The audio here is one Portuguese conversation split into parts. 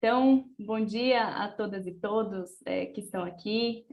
Então, bom dia a todas e todos que estão aqui.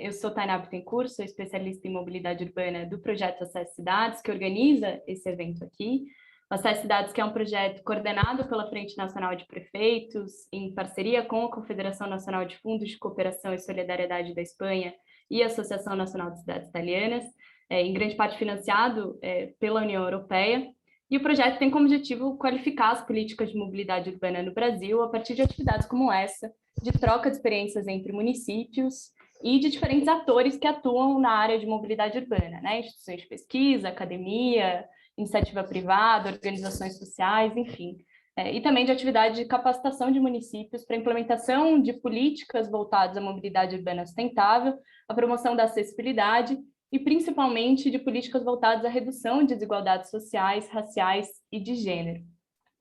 Eu sou Tainá Bittencourt, sou especialista em mobilidade urbana do projeto Acesso Cidades, que organiza esse evento aqui. O Acesso Cidades, que é um projeto coordenado pela Frente Nacional de Prefeitos, em parceria com a Confederação Nacional de Fundos de Cooperação e Solidariedade da Espanha e a Associação Nacional de Cidades Italianas, em grande parte financiado pela União Europeia. E o projeto tem como objetivo qualificar as políticas de mobilidade urbana no Brasil a partir de atividades como essa, de troca de experiências entre municípios e de diferentes atores que atuam na área de mobilidade urbana, né? Instituições de pesquisa, academia, iniciativa privada, organizações sociais, enfim. E também de atividade de capacitação de municípios para implementação de políticas voltadas à mobilidade urbana sustentável, à promoção da acessibilidade e principalmente de políticas voltadas à redução de desigualdades sociais, raciais e de gênero.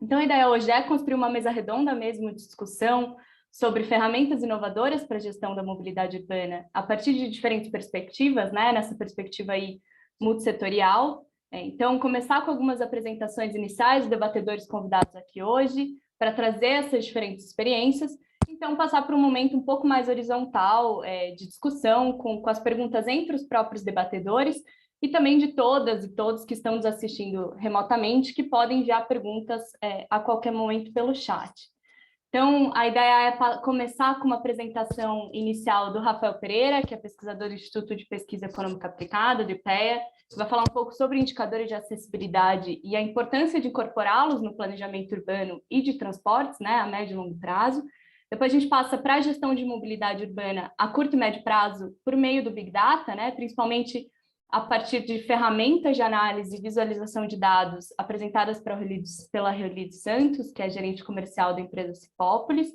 Então, a ideia hoje é construir uma mesa redonda mesmo de discussão sobre ferramentas inovadoras para a gestão da mobilidade urbana a partir de diferentes perspectivas, né? Nessa perspectiva aí multissetorial. Então, começar com algumas apresentações iniciais de debatedores convidados aqui hoje, para trazer essas diferentes experiências. Então, passar para um momento um pouco mais horizontal de discussão com as perguntas entre os próprios debatedores e também de todas e todos que estão nos assistindo remotamente, que podem enviar perguntas a qualquer momento pelo chat. Então, a ideia é começar com uma apresentação inicial do Rafael Pereira, que é pesquisador do Instituto de Pesquisa Econômica Aplicada, do IPEA, que vai falar um pouco sobre indicadores de acessibilidade e a importância de incorporá-los no planejamento urbano e de transportes, né, a médio e longo prazo. Depois a gente passa para a gestão de mobilidade urbana a curto e médio prazo por meio do Big Data, né, principalmente a partir de ferramentas de análise e visualização de dados apresentadas pela Reolide Santos, que é gerente comercial da empresa Cipópolis,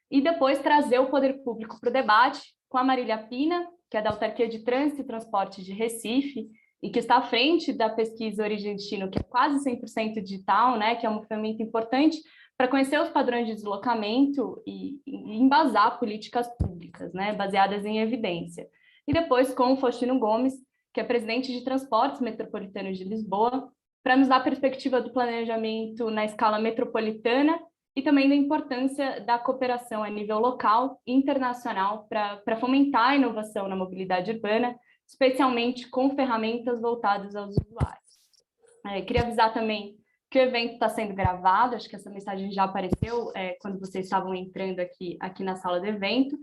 e depois trazer o poder público para o debate com a Marília Pina, que é da Autarquia de Trânsito e Transporte de Recife, e que está à frente da pesquisa Origem e Destino, que é quase 100% digital, né, que é uma ferramenta importante para conhecer os padrões de deslocamento e embasar políticas públicas, né, baseadas em evidência. E depois com o Faustino Gomes, que é presidente de Transportes Metropolitanos de Lisboa, para nos dar a perspectiva do planejamento na escala metropolitana e também da importância da cooperação a nível local e internacional para fomentar a inovação na mobilidade urbana, especialmente com ferramentas voltadas aos usuários. Queria avisar também que o evento está sendo gravado, acho que essa mensagem já apareceu quando vocês estavam entrando aqui na sala do evento.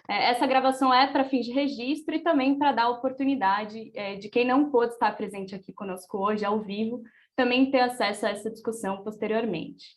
Essa gravação é para fins de registro e também para dar a oportunidade de quem não pôde estar presente aqui conosco hoje, ao vivo, também ter acesso a essa discussão posteriormente.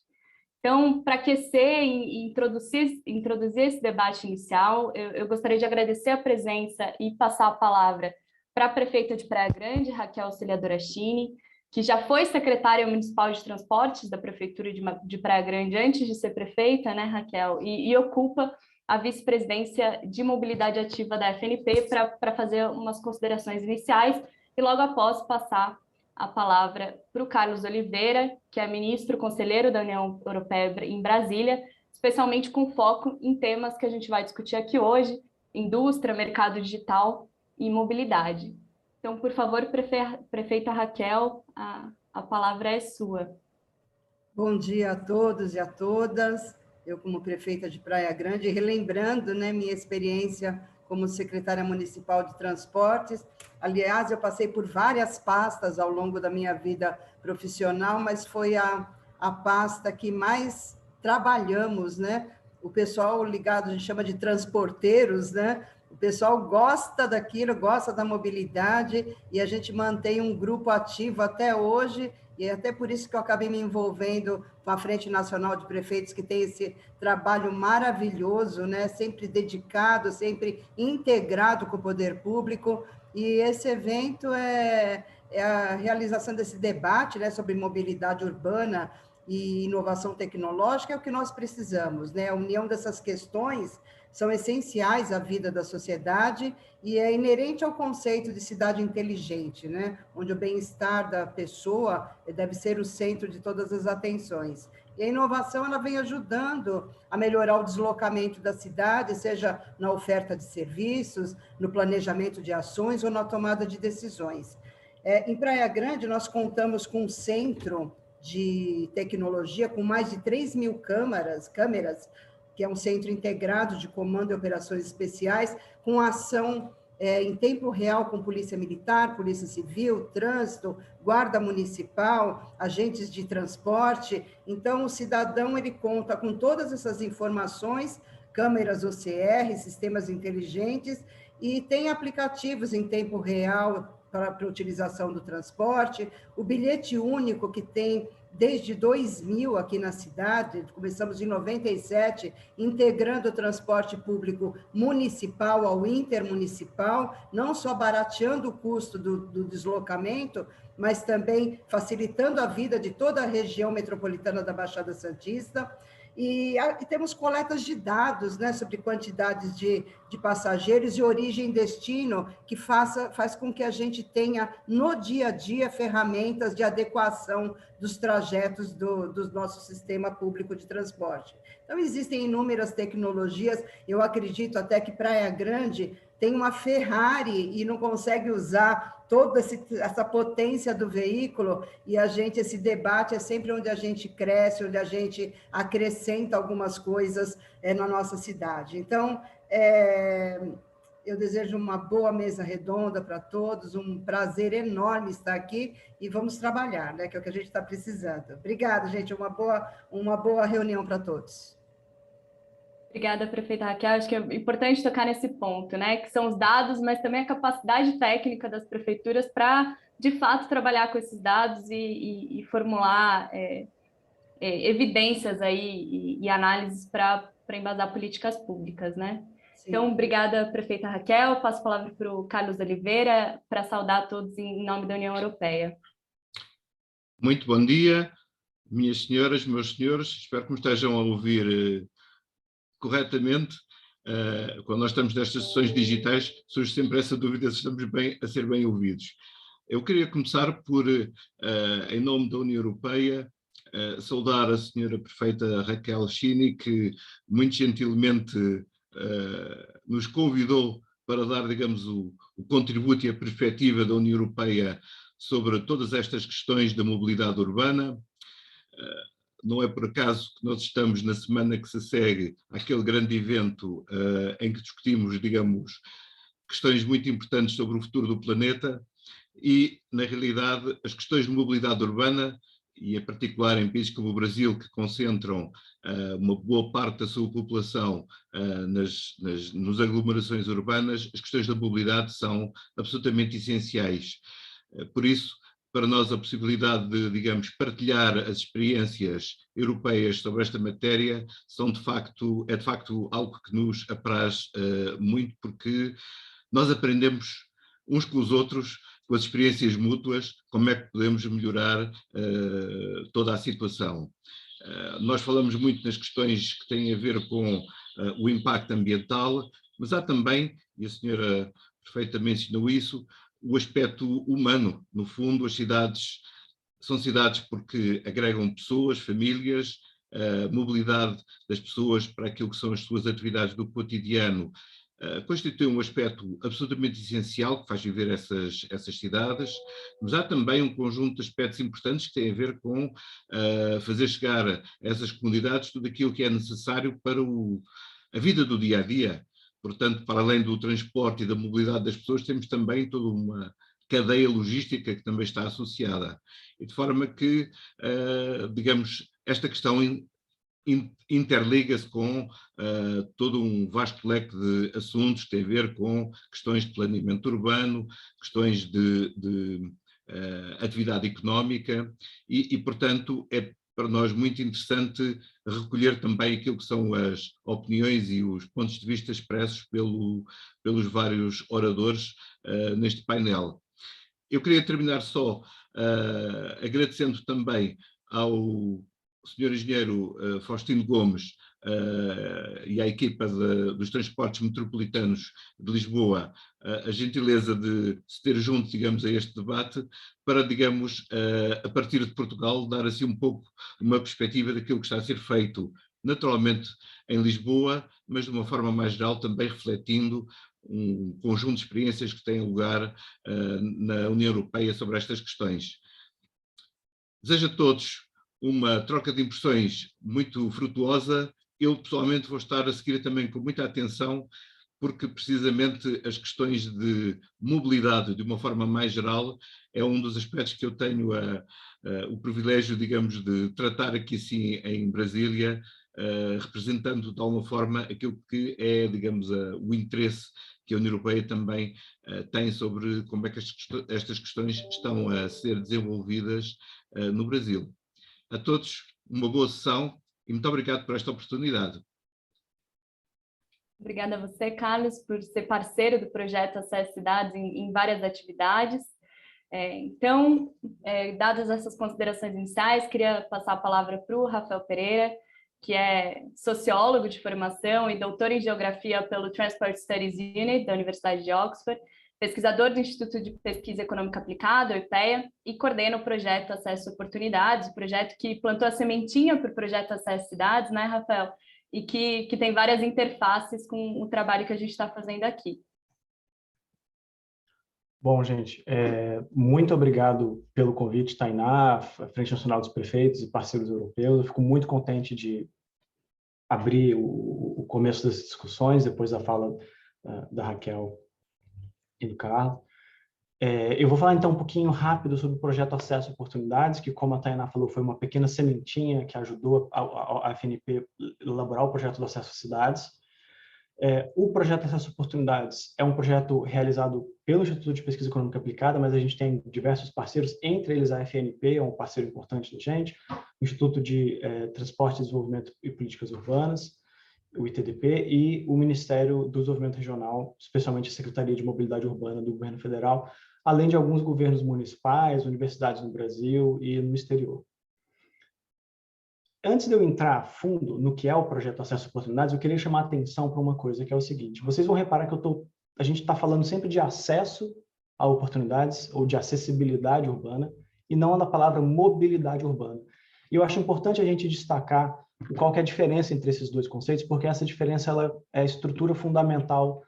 Então, para aquecer e introduzir esse debate inicial, eu gostaria de agradecer a presença e passar a palavra para a prefeita de Praia Grande, Raquel Auxiliadora Chini, que já foi secretária municipal de transportes da prefeitura de Praia Grande antes de ser prefeita, né, Raquel? E ocupa a vice-presidência de mobilidade ativa da FNP para fazer umas considerações iniciais e logo após passar a palavra para o Carlos Oliveira, que é ministro conselheiro da União Europeia em Brasília, especialmente com foco em temas que a gente vai discutir aqui hoje: indústria, mercado digital e mobilidade. Então, por favor, prefeita Raquel, a palavra é sua. Bom dia a todos e a todas. Eu, como prefeita de Praia Grande, relembrando, né, minha experiência como secretária municipal de transportes. Aliás, eu passei por várias pastas ao longo da minha vida profissional, mas foi a pasta que mais trabalhamos, né? O pessoal ligado, a gente chama de transporteiros, né? O pessoal gosta daquilo, gosta da mobilidade, e a gente mantém um grupo ativo até hoje, e é até por isso que eu acabei me envolvendo com a Frente Nacional de Prefeitos, que tem esse trabalho maravilhoso, né? Sempre dedicado, sempre integrado com o poder público, e esse evento é a realização desse debate, né, sobre mobilidade urbana e inovação tecnológica, é o que nós precisamos, né? A união dessas questões são essenciais à vida da sociedade e é inerente ao conceito de cidade inteligente, né? Onde o bem-estar da pessoa deve ser o centro de todas as atenções. E a inovação, ela vem ajudando a melhorar o deslocamento da cidade, seja na oferta de serviços, no planejamento de ações ou na tomada de decisões. Em Praia Grande, nós contamos com um centro de tecnologia com mais de 3.000 câmeras que é um centro integrado de comando e operações especiais, com ação em tempo real com polícia militar, polícia civil, trânsito, guarda municipal, agentes de transporte. Então, o cidadão ele conta com todas essas informações, câmeras OCR, sistemas inteligentes, e tem aplicativos em tempo real para utilização do transporte, o bilhete único que tem desde 2000 aqui na cidade, começamos em 97, integrando o transporte público municipal ao intermunicipal, não só barateando o custo do deslocamento, mas também facilitando a vida de toda a região metropolitana da Baixada Santista. E temos coletas de dados, né, sobre quantidades de passageiros e origem e destino, que faz com que a gente tenha, no dia a dia, ferramentas de adequação dos trajetos do nosso sistema público de transporte. Então, existem inúmeras tecnologias, eu acredito até que Praia Grande tem uma Ferrari e não consegue usar toda essa potência do veículo, e esse debate é sempre onde a gente cresce, onde a gente acrescenta algumas coisas na nossa cidade. Então, eu desejo uma boa mesa redonda para todos, um prazer enorme estar aqui, e vamos trabalhar, né, que é o que a gente está precisando. Obrigada, gente, uma boa reunião para todos. Obrigada, prefeita Raquel. Acho que é importante tocar nesse ponto, né? Que são os dados, mas também a capacidade técnica das prefeituras para, de fato, trabalhar com esses dados e formular evidências aí e análises para embasar políticas públicas, né? Sim. Então, obrigada, prefeita Raquel. Passo a palavra para o Carlos Oliveira para saudar a todos em nome da União Europeia. Muito bom dia, minhas senhoras, meus senhores. Espero que me estejam a ouvir corretamente. Quando nós estamos nestas sessões digitais, surge sempre essa dúvida se estamos a ser bem ouvidos. Eu queria começar por, em nome da União Europeia, saudar a senhora prefeita Raquel Chini, que muito gentilmente nos convidou para dar, digamos, o contributo e a perspectiva da União Europeia sobre todas estas questões da mobilidade urbana. Não é por acaso que nós estamos na semana que se segue àquele grande evento em que discutimos, digamos, questões muito importantes sobre o futuro do planeta e, na realidade, as questões de mobilidade urbana, e em particular em países como o Brasil, que concentram uma boa parte da sua população nas aglomerações urbanas, as questões da mobilidade são absolutamente essenciais. Por isso, para nós a possibilidade de, digamos, partilhar as experiências europeias sobre esta matéria é de facto algo que nos apraz muito, porque nós aprendemos uns com os outros, com as experiências mútuas, como é que podemos melhorar toda a situação. Nós falamos muito nas questões que têm a ver com o impacto ambiental, mas há também, e a senhora perfeitamente mencionou isso, o aspecto humano. No fundo, as cidades são cidades porque agregam pessoas, famílias, a mobilidade das pessoas para aquilo que são as suas atividades do cotidiano constitui um aspecto absolutamente essencial que faz viver essas cidades, mas há também um conjunto de aspectos importantes que têm a ver com fazer chegar a essas comunidades tudo aquilo que é necessário para a vida do dia a dia. Portanto, para além do transporte e da mobilidade das pessoas, temos também toda uma cadeia logística que também está associada. E de forma que, digamos, esta questão interliga-se com todo um vasto leque de assuntos que têm a ver com questões de planeamento urbano, questões de atividade económica e, portanto, é para nós muito interessante recolher também aquilo que são as opiniões e os pontos de vista expressos pelos vários oradores neste painel. Eu queria terminar só agradecendo também ao Sr. Engenheiro Faustino Gomes e à equipa dos transportes metropolitanos de Lisboa a gentileza de se ter junto, digamos, a este debate para, digamos, a partir de Portugal, dar assim um pouco uma perspectiva daquilo que está a ser feito naturalmente em Lisboa, mas de uma forma mais geral também refletindo um conjunto de experiências que têm lugar na União Europeia sobre estas questões. Desejo a todos uma troca de impressões muito frutuosa eu pessoalmente vou estar a seguir também com muita atenção, porque precisamente as questões de mobilidade, de uma forma mais geral, é um dos aspectos que eu tenho o privilégio, digamos, de tratar aqui sim em Brasília, representando de alguma forma aquilo que é, digamos, o interesse que a União Europeia também tem sobre como é que estas questões estão a ser desenvolvidas no Brasil. A todos, uma boa sessão e muito obrigado por esta oportunidade. Obrigada a você, Carlos, por ser parceiro do projeto Acesso Cidades em várias atividades. Então, dadas essas considerações iniciais, queria passar a palavra para o Rafael Pereira, que é sociólogo de formação e doutor em geografia pelo Transport Studies Unit da Universidade de Oxford, pesquisador do Instituto de Pesquisa Econômica Aplicada, o IPEA, e coordena o projeto Acesso Oportunidades, o projeto que plantou a sementinha para o projeto Acesso Cidades, né, Rafael? E que tem várias interfaces com o trabalho que a gente está fazendo aqui. Bom, gente, muito obrigado pelo convite, Tainá, a Frente Nacional dos Prefeitos e parceiros europeus. Eu fico muito contente de abrir o começo das discussões, depois da fala da Raquel e do Carlos. Eu vou falar então um pouquinho rápido sobre o projeto Acesso Oportunidades, que, como a Tainá falou, foi uma pequena sementinha que ajudou a FNP a elaborar o projeto do Acesso às Cidades. O projeto Acesso Oportunidades é um projeto realizado pelo Instituto de Pesquisa Econômica Aplicada, mas a gente tem diversos parceiros, entre eles a FNP, é um parceiro importante da gente, o Instituto de Transporte, Desenvolvimento e Políticas Urbanas, o ITDP, e o Ministério do Desenvolvimento Regional, especialmente a Secretaria de Mobilidade Urbana do Governo Federal, além de alguns governos municipais, universidades no Brasil e no exterior. Antes de eu entrar a fundo no que é o projeto Acesso a Oportunidades, eu queria chamar a atenção para uma coisa, que é o seguinte: vocês vão reparar que a gente está falando sempre de acesso a oportunidades ou de acessibilidade urbana e não da palavra mobilidade urbana. E eu acho importante a gente destacar qual que é a diferença entre esses dois conceitos, porque essa diferença ela é a estrutura fundamental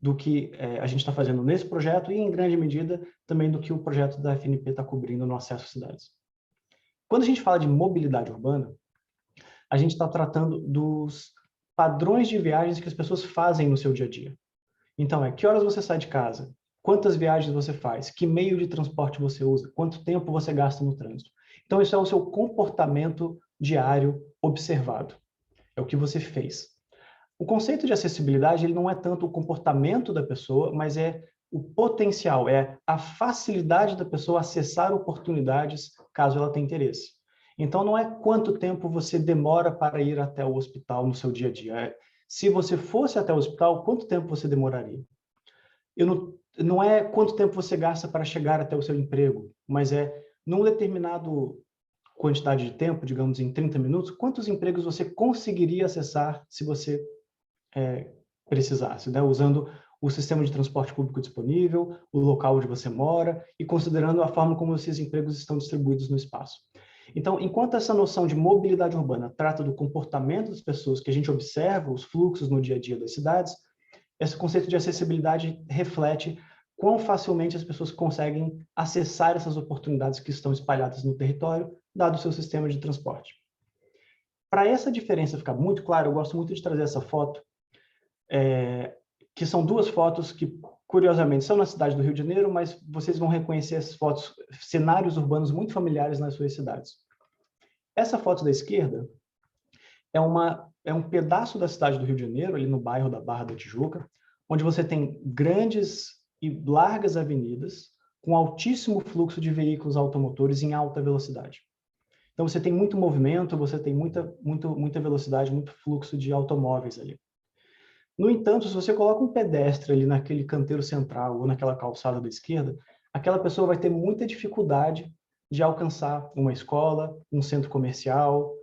do que a gente está fazendo nesse projeto e, em grande medida, também do que o projeto da FNP está cobrindo no Acesso às Cidades. Quando a gente fala de mobilidade urbana, a gente está tratando dos padrões de viagens que as pessoas fazem no seu dia a dia. Então, que horas você sai de casa? Quantas viagens você faz? Que meio de transporte você usa? Quanto tempo você gasta no trânsito? Então, isso é o seu comportamento diário observado. É o que você fez. O conceito de acessibilidade ele não é tanto o comportamento da pessoa, mas é o potencial, é a facilidade da pessoa acessar oportunidades caso ela tenha interesse. Então, não é quanto tempo você demora para ir até o hospital no seu dia a dia. Se você fosse até o hospital, quanto tempo você demoraria? Não é quanto tempo você gasta para chegar até o seu emprego, mas num determinado quantidade de tempo, digamos em 30 minutos, quantos empregos você conseguiria acessar se você precisasse, né? Usando o sistema de transporte público disponível, o local onde você mora e considerando a forma como esses empregos estão distribuídos no espaço. Então, enquanto essa noção de mobilidade urbana trata do comportamento das pessoas que a gente observa, os fluxos no dia a dia das cidades, esse conceito de acessibilidade reflete quão facilmente as pessoas conseguem acessar essas oportunidades que estão espalhadas no território, dado o seu sistema de transporte. Para essa diferença ficar muito clara, eu gosto muito de trazer essa foto, que são duas fotos que, curiosamente, são na cidade do Rio de Janeiro, mas vocês vão reconhecer essas fotos, cenários urbanos muito familiares nas suas cidades. Essa foto da esquerda é um pedaço da cidade do Rio de Janeiro, ali no bairro da Barra da Tijuca, onde você tem grandes e largas avenidas com altíssimo fluxo de veículos automotores em alta velocidade. Então, você tem muito movimento, você tem muita velocidade, muito fluxo de automóveis ali. No entanto, se você coloca um pedestre ali naquele canteiro central ou naquela calçada da esquerda, aquela pessoa vai ter muita dificuldade de alcançar uma escola, um centro comercial,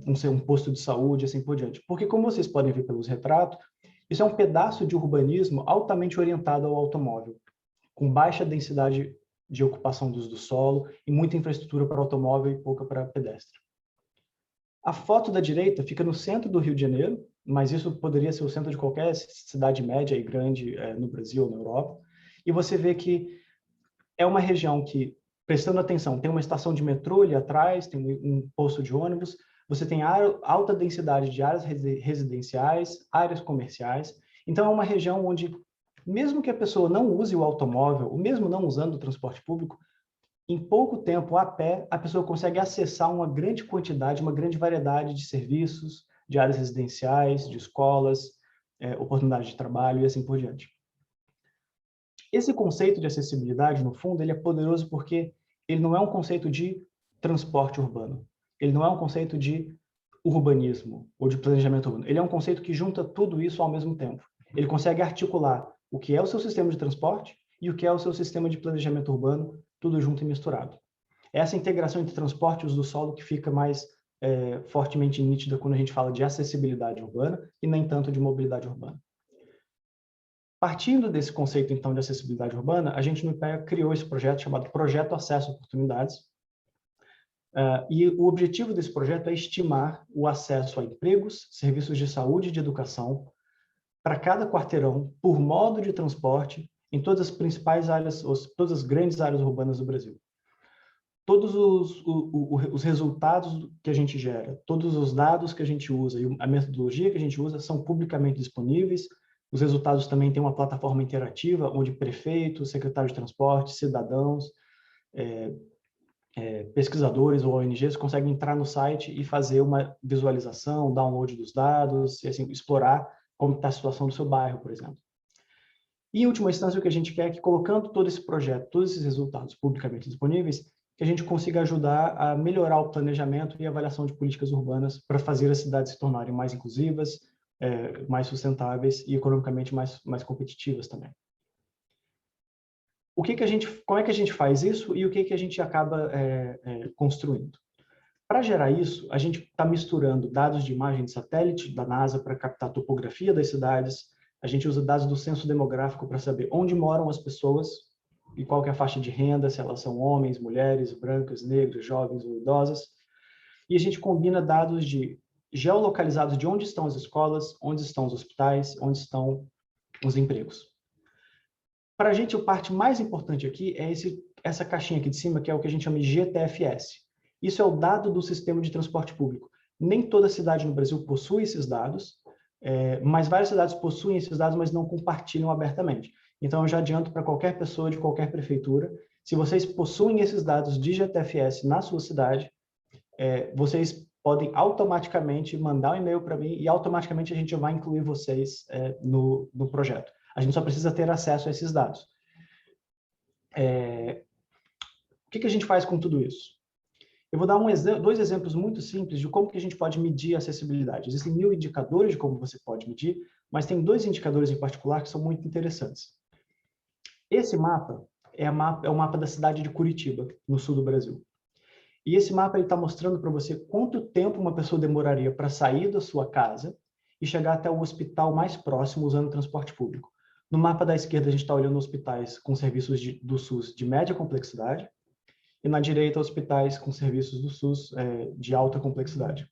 um posto de saúde, assim por diante. Porque, como vocês podem ver pelos retratos, isso é um pedaço de urbanismo altamente orientado ao automóvel, com baixa densidade de ocupação do uso do solo e muita infraestrutura para automóvel e pouca para pedestre. A foto da direita fica no centro do Rio de Janeiro, mas isso poderia ser o centro de qualquer cidade média e grande no Brasil ou na Europa, e você vê que é uma região que, prestando atenção, tem uma estação de metrô ali atrás, tem um posto de ônibus, você tem alta densidade de áreas residenciais, áreas comerciais. Então, é uma região onde, mesmo que a pessoa não use o automóvel, ou mesmo não usando o transporte público, em pouco tempo, a pé, a pessoa consegue acessar uma grande quantidade, uma grande variedade de serviços, de áreas residenciais, de escolas, oportunidades de trabalho e assim por diante. Esse conceito de acessibilidade, no fundo, ele é poderoso porque ele não é um conceito de transporte urbano. Ele não é um conceito de urbanismo ou de planejamento urbano. Ele é um conceito que junta tudo isso ao mesmo tempo. Ele consegue articular o que é o seu sistema de transporte e o que é o seu sistema de planejamento urbano, tudo junto e misturado. Essa integração entre transporte e uso do solo que fica mais fortemente nítida quando a gente fala de acessibilidade urbana e nem tanto de mobilidade urbana. Partindo desse conceito, então, de acessibilidade urbana, a gente no IPEA criou esse projeto chamado Projeto Acesso a Oportunidades. E o objetivo desse projeto é estimar o acesso a empregos, serviços de saúde e de educação para cada quarteirão, por modo de transporte, em todas as principais áreas, todas as grandes áreas urbanas do Brasil. Todos os resultados que a gente gera, todos os dados que a gente usa e a metodologia que a gente usa são publicamente disponíveis. Os resultados também têm uma plataforma interativa, onde prefeitos, secretários de transporte, cidadãos, pesquisadores ou ONGs conseguem entrar no site e fazer uma visualização, download dos dados, e assim, explorar como está a situação do seu bairro, por exemplo. E, em última instância, o que a gente quer é que, colocando todo esse projeto, todos esses resultados publicamente disponíveis, que a gente consiga ajudar a melhorar o planejamento e avaliação de políticas urbanas para fazer as cidades se tornarem mais inclusivas, mais sustentáveis e economicamente mais competitivas também. Como é que a gente faz isso e o que a gente acaba construindo? Para gerar isso, a gente está misturando dados de imagem de satélite da NASA para captar a topografia das cidades, a gente usa dados do censo demográfico para saber onde moram as pessoas e qual que é a faixa de renda, se elas são homens, mulheres, brancas, negras, jovens ou idosas. E a gente combina dados geolocalizados de onde estão as escolas, onde estão os hospitais, onde estão os empregos. Para a gente, a parte mais importante aqui é essa caixinha aqui de cima, que é o que a gente chama de GTFS. Isso é o dado do sistema de transporte público. Nem toda cidade no Brasil possui esses dados, mas várias cidades possuem esses dados, mas não compartilham abertamente. Então, eu já adianto para qualquer pessoa de qualquer prefeitura, se vocês possuem esses dados de GTFS na sua cidade, vocês podem automaticamente mandar um e-mail para mim e automaticamente a gente já vai incluir vocês no projeto. A gente só precisa ter acesso a esses dados. O que a gente faz com tudo isso? Eu vou dar dois exemplos muito simples de como que a gente pode medir a acessibilidade. Existem 1000 indicadores de como você pode medir, mas tem 2 indicadores em particular que são muito interessantes. Esse mapa é o mapa da cidade de Curitiba, no sul do Brasil. E esse mapa está mostrando para você quanto tempo uma pessoa demoraria para sair da sua casa e chegar até o hospital mais próximo usando transporte público. No mapa da esquerda, a gente está olhando hospitais com serviços do SUS de média complexidade, e na direita, hospitais com serviços do SUS de alta complexidade.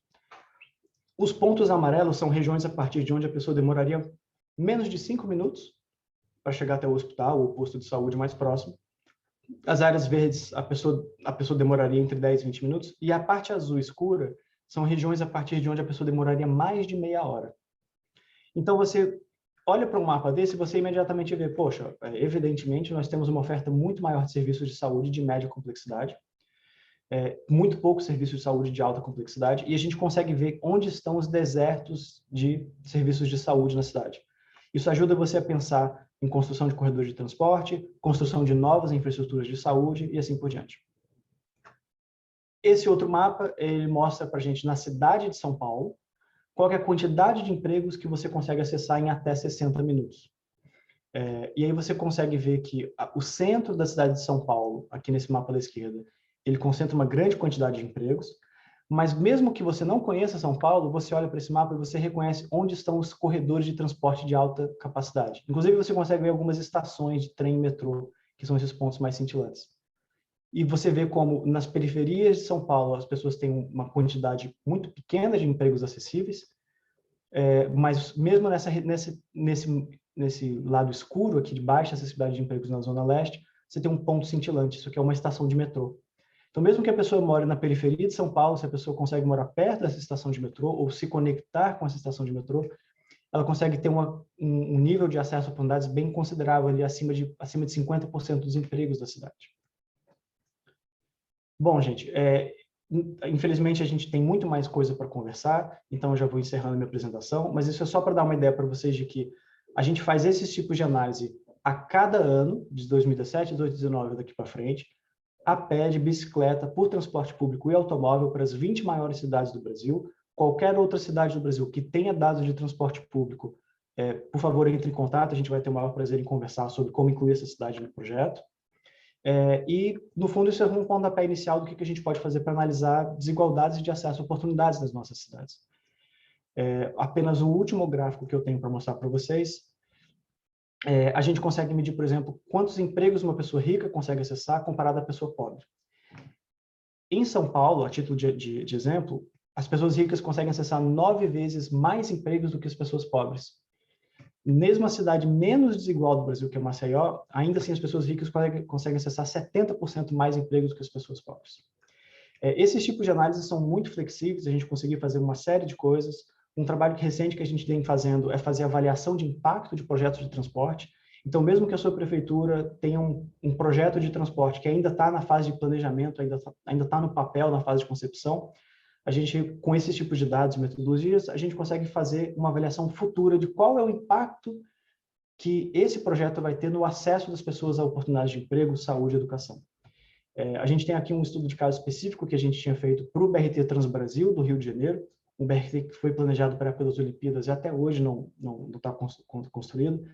Os pontos amarelos são regiões a partir de onde a pessoa demoraria menos de 5 minutos para chegar até o hospital ou o posto de saúde mais próximo. As áreas verdes, a pessoa demoraria entre 10 e 20 minutos, e a parte azul escura são regiões a partir de onde a pessoa demoraria mais de meia hora. Então, você olha para um mapa desse e você imediatamente vê, poxa, evidentemente nós temos uma oferta muito maior de serviços de saúde de média complexidade, muito poucos serviços de saúde de alta complexidade, e a gente consegue ver onde estão os desertos de serviços de saúde na cidade. Isso ajuda você a pensar em construção de corredores de transporte, construção de novas infraestruturas de saúde e assim por diante. Esse outro mapa, ele mostra para a gente, na cidade de São Paulo, qual é a quantidade de empregos que você consegue acessar em até 60 minutos. E aí você consegue ver que o centro da cidade de São Paulo, aqui nesse mapa da esquerda, ele concentra uma grande quantidade de empregos, mas mesmo que você não conheça São Paulo, você olha para esse mapa e você reconhece onde estão os corredores de transporte de alta capacidade. Inclusive, você consegue ver algumas estações de trem e metrô, que são esses pontos mais cintilantes. E você vê como nas periferias de São Paulo as pessoas têm uma quantidade muito pequena de empregos acessíveis, mas mesmo nesse lado escuro aqui de baixa acessibilidade de empregos na Zona Leste, você tem um ponto cintilante, isso aqui é uma estação de metrô. Então, mesmo que a pessoa more na periferia de São Paulo, se a pessoa consegue morar perto dessa estação de metrô ou se conectar com essa estação de metrô, ela consegue ter um nível de acesso a oportunidades bem considerável, ali acima de 50% dos empregos da cidade. Bom, gente, infelizmente a gente tem muito mais coisa para conversar, então eu já vou encerrando a minha apresentação, mas isso é só para dar uma ideia para vocês de que a gente faz esses tipos de análise a cada ano, de 2017 a 2019 daqui para frente, a pé, de bicicleta, por transporte público e automóvel para as 20 maiores cidades do Brasil. Qualquer outra cidade do Brasil que tenha dados de transporte público, por favor, entre em contato, a gente vai ter o maior prazer em conversar sobre como incluir essa cidade no projeto. E, no fundo, isso é um pontapé inicial do que a gente pode fazer para analisar desigualdades de acesso a oportunidades nas nossas cidades. Apenas o último gráfico que eu tenho para mostrar para vocês, a gente consegue medir, por exemplo, quantos empregos uma pessoa rica consegue acessar comparado à pessoa pobre. Em São Paulo, a título de exemplo, as pessoas ricas conseguem acessar 9 vezes mais empregos do que as pessoas pobres. Mesmo a cidade menos desigual do Brasil, que é Maceió, ainda assim as pessoas ricas conseguem acessar 70% mais empregos do que as pessoas pobres. Esses tipos de análise são muito flexíveis, a gente conseguiu fazer uma série de coisas. Um trabalho recente que a gente vem fazendo é fazer avaliação de impacto de projetos de transporte. Então, mesmo que a sua prefeitura tenha um projeto de transporte que ainda está na fase de planejamento, ainda está no papel, na fase de concepção, a gente, com esses tipos de dados e metodologias, a gente consegue fazer uma avaliação futura de qual é o impacto que esse projeto vai ter no acesso das pessoas a oportunidades de emprego, saúde e educação. A gente tem aqui um estudo de caso específico que a gente tinha feito para o BRT Transbrasil, do Rio de Janeiro, um BRT que foi planejado para pelas Olimpíadas e até hoje não está construído.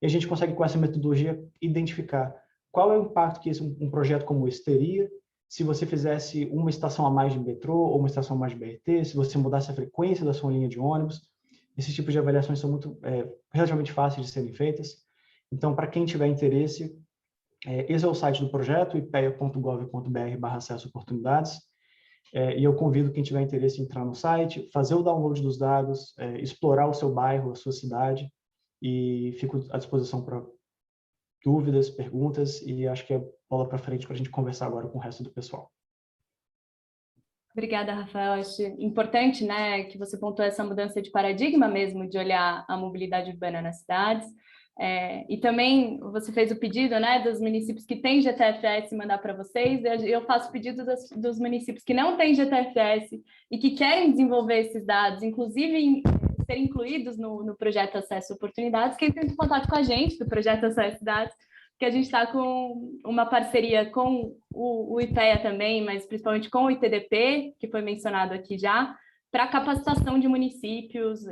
E a gente consegue, com essa metodologia, identificar qual é o impacto que um projeto como esse teria se você fizesse uma estação a mais de metrô ou uma estação a mais de BRT, se você mudasse a frequência da sua linha de ônibus. Esses tipos de avaliações são relativamente fáceis de serem feitas. Então, para quem tiver interesse, esse é o site do projeto, ipea.gov.br/acesso oportunidades. E eu convido quem tiver interesse em entrar no site, fazer o download dos dados, explorar o seu bairro, a sua cidade, e fico à disposição para dúvidas, perguntas, e acho que é bola para frente para a gente conversar agora com o resto do pessoal. Obrigada, Rafael. Acho importante, né, que você pontuou essa mudança de paradigma mesmo, de olhar a mobilidade urbana nas cidades. E também você fez o pedido, né, dos municípios que têm GTFS mandar para vocês. Eu faço pedido dos municípios que não têm GTFS e que querem desenvolver esses dados, inclusive ser incluídos no projeto Acesso Oportunidades, que entrem em contato com a gente do projeto Acesso Dados, que a gente está com uma parceria com o IPEA também, mas principalmente com o ITDP, que foi mencionado aqui já, para capacitação de municípios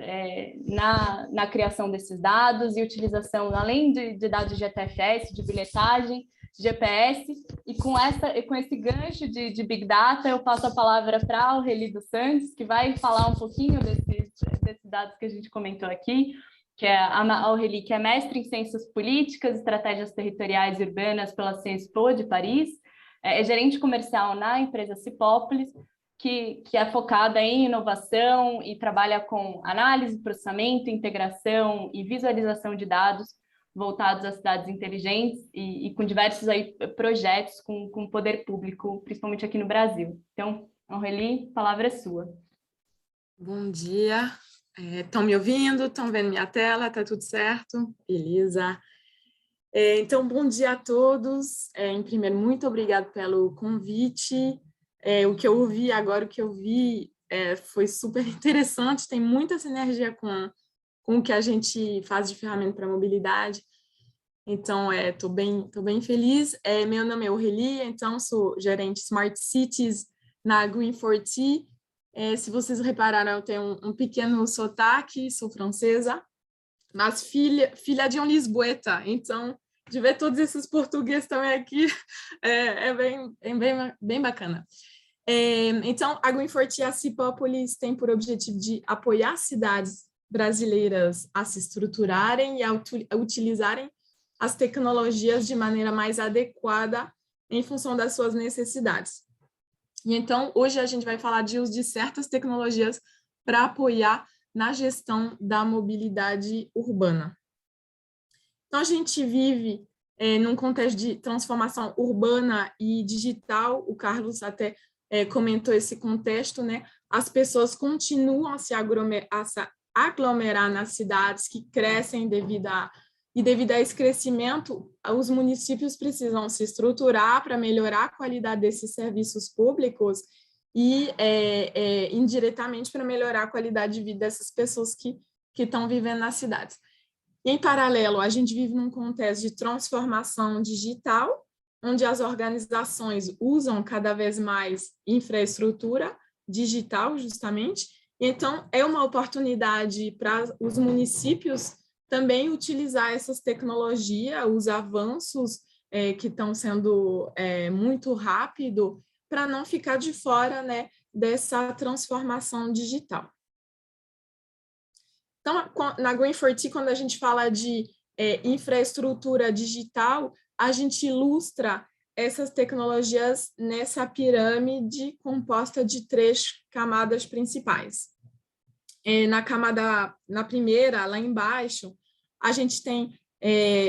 na criação desses dados e utilização, além de dados de GTFS, de bilhetagem, de GPS, e com esse gancho de Big Data, eu passo a palavra para a Aurélie dos Santos, que vai falar um pouquinho desses dados que a gente comentou aqui, que é a Aurélie, que é mestre em Ciências Políticas, Estratégias Territoriais e Urbanas pela Sciences Po de Paris, é gerente comercial na empresa Cipópolis, que é focada em inovação e trabalha com análise, processamento, integração e visualização de dados voltados às cidades inteligentes e com diversos projetos com o poder público, principalmente aqui no Brasil. Então, Aurélie, a palavra é sua. Bom dia. Estão me ouvindo? Estão vendo minha tela? Está tudo certo? Beleza. Então, bom dia a todos. Em primeiro, muito obrigado pelo convite. O que eu ouvi agora, o que eu vi foi super interessante, tem muita sinergia com o que a gente faz de ferramenta para mobilidade. Então, estou bem feliz. Meu nome é Aurélie, então sou gerente Smart Cities na Green4T. Se vocês repararam, eu tenho um pequeno sotaque, sou francesa, mas filha de um lisboeta, então, de ver todos esses portugueses também aqui, é bem bacana. Então, a Green4T e a Cipópolis têm por objetivo de apoiar cidades brasileiras a se estruturarem e a utilizarem as tecnologias de maneira mais adequada em função das suas necessidades. E então, hoje a gente vai falar de uso de certas tecnologias para apoiar na gestão da mobilidade urbana. Então, a gente vive num contexto de transformação urbana e digital, o Carlos até comentou esse contexto, né? As pessoas continuam a se aglomerar nas cidades que crescem devido a esse crescimento, os municípios precisam se estruturar para melhorar a qualidade desses serviços públicos e, indiretamente, para melhorar a qualidade de vida dessas pessoas que estão vivendo nas cidades. Em paralelo, a gente vive num contexto de transformação digital, onde as organizações usam cada vez mais infraestrutura digital, justamente. Então, é uma oportunidade para os municípios também utilizar essas tecnologias, os avanços que estão sendo muito rápido, para não ficar de fora, né, dessa transformação digital. Então, na Green4T, quando a gente fala de infraestrutura digital, a gente ilustra essas tecnologias nessa pirâmide composta de 3 camadas principais. Na primeira, lá embaixo, a gente tem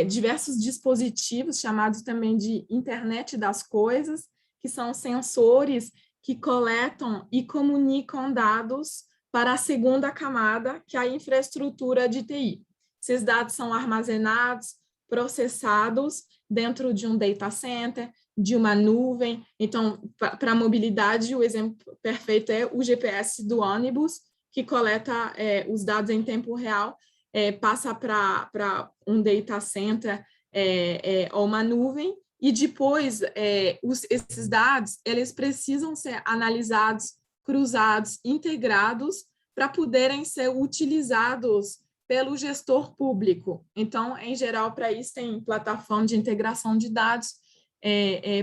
diversos dispositivos, chamados também de internet das coisas, que são sensores que coletam e comunicam dados para a segunda camada, que é a infraestrutura de TI. Esses dados são armazenados, processados dentro de um data center, de uma nuvem. Então, para a mobilidade, o exemplo perfeito é o GPS do ônibus, que coleta os dados em tempo real, passa para um data center ou uma nuvem, e depois esses dados eles precisam ser analisados, cruzados, integrados, para poderem ser utilizados pelo gestor público. Então, em geral, para isso tem plataforma de integração de dados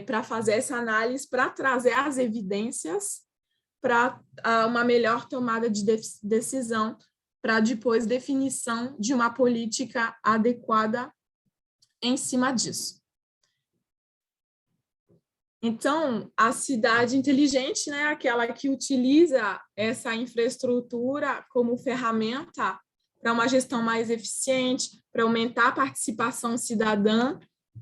para fazer essa análise, para trazer as evidências para uma melhor tomada de decisão, para depois definição de uma política adequada em cima disso. Então, a cidade inteligente, né, aquela que utiliza essa infraestrutura como ferramenta para uma gestão mais eficiente, para aumentar a participação cidadã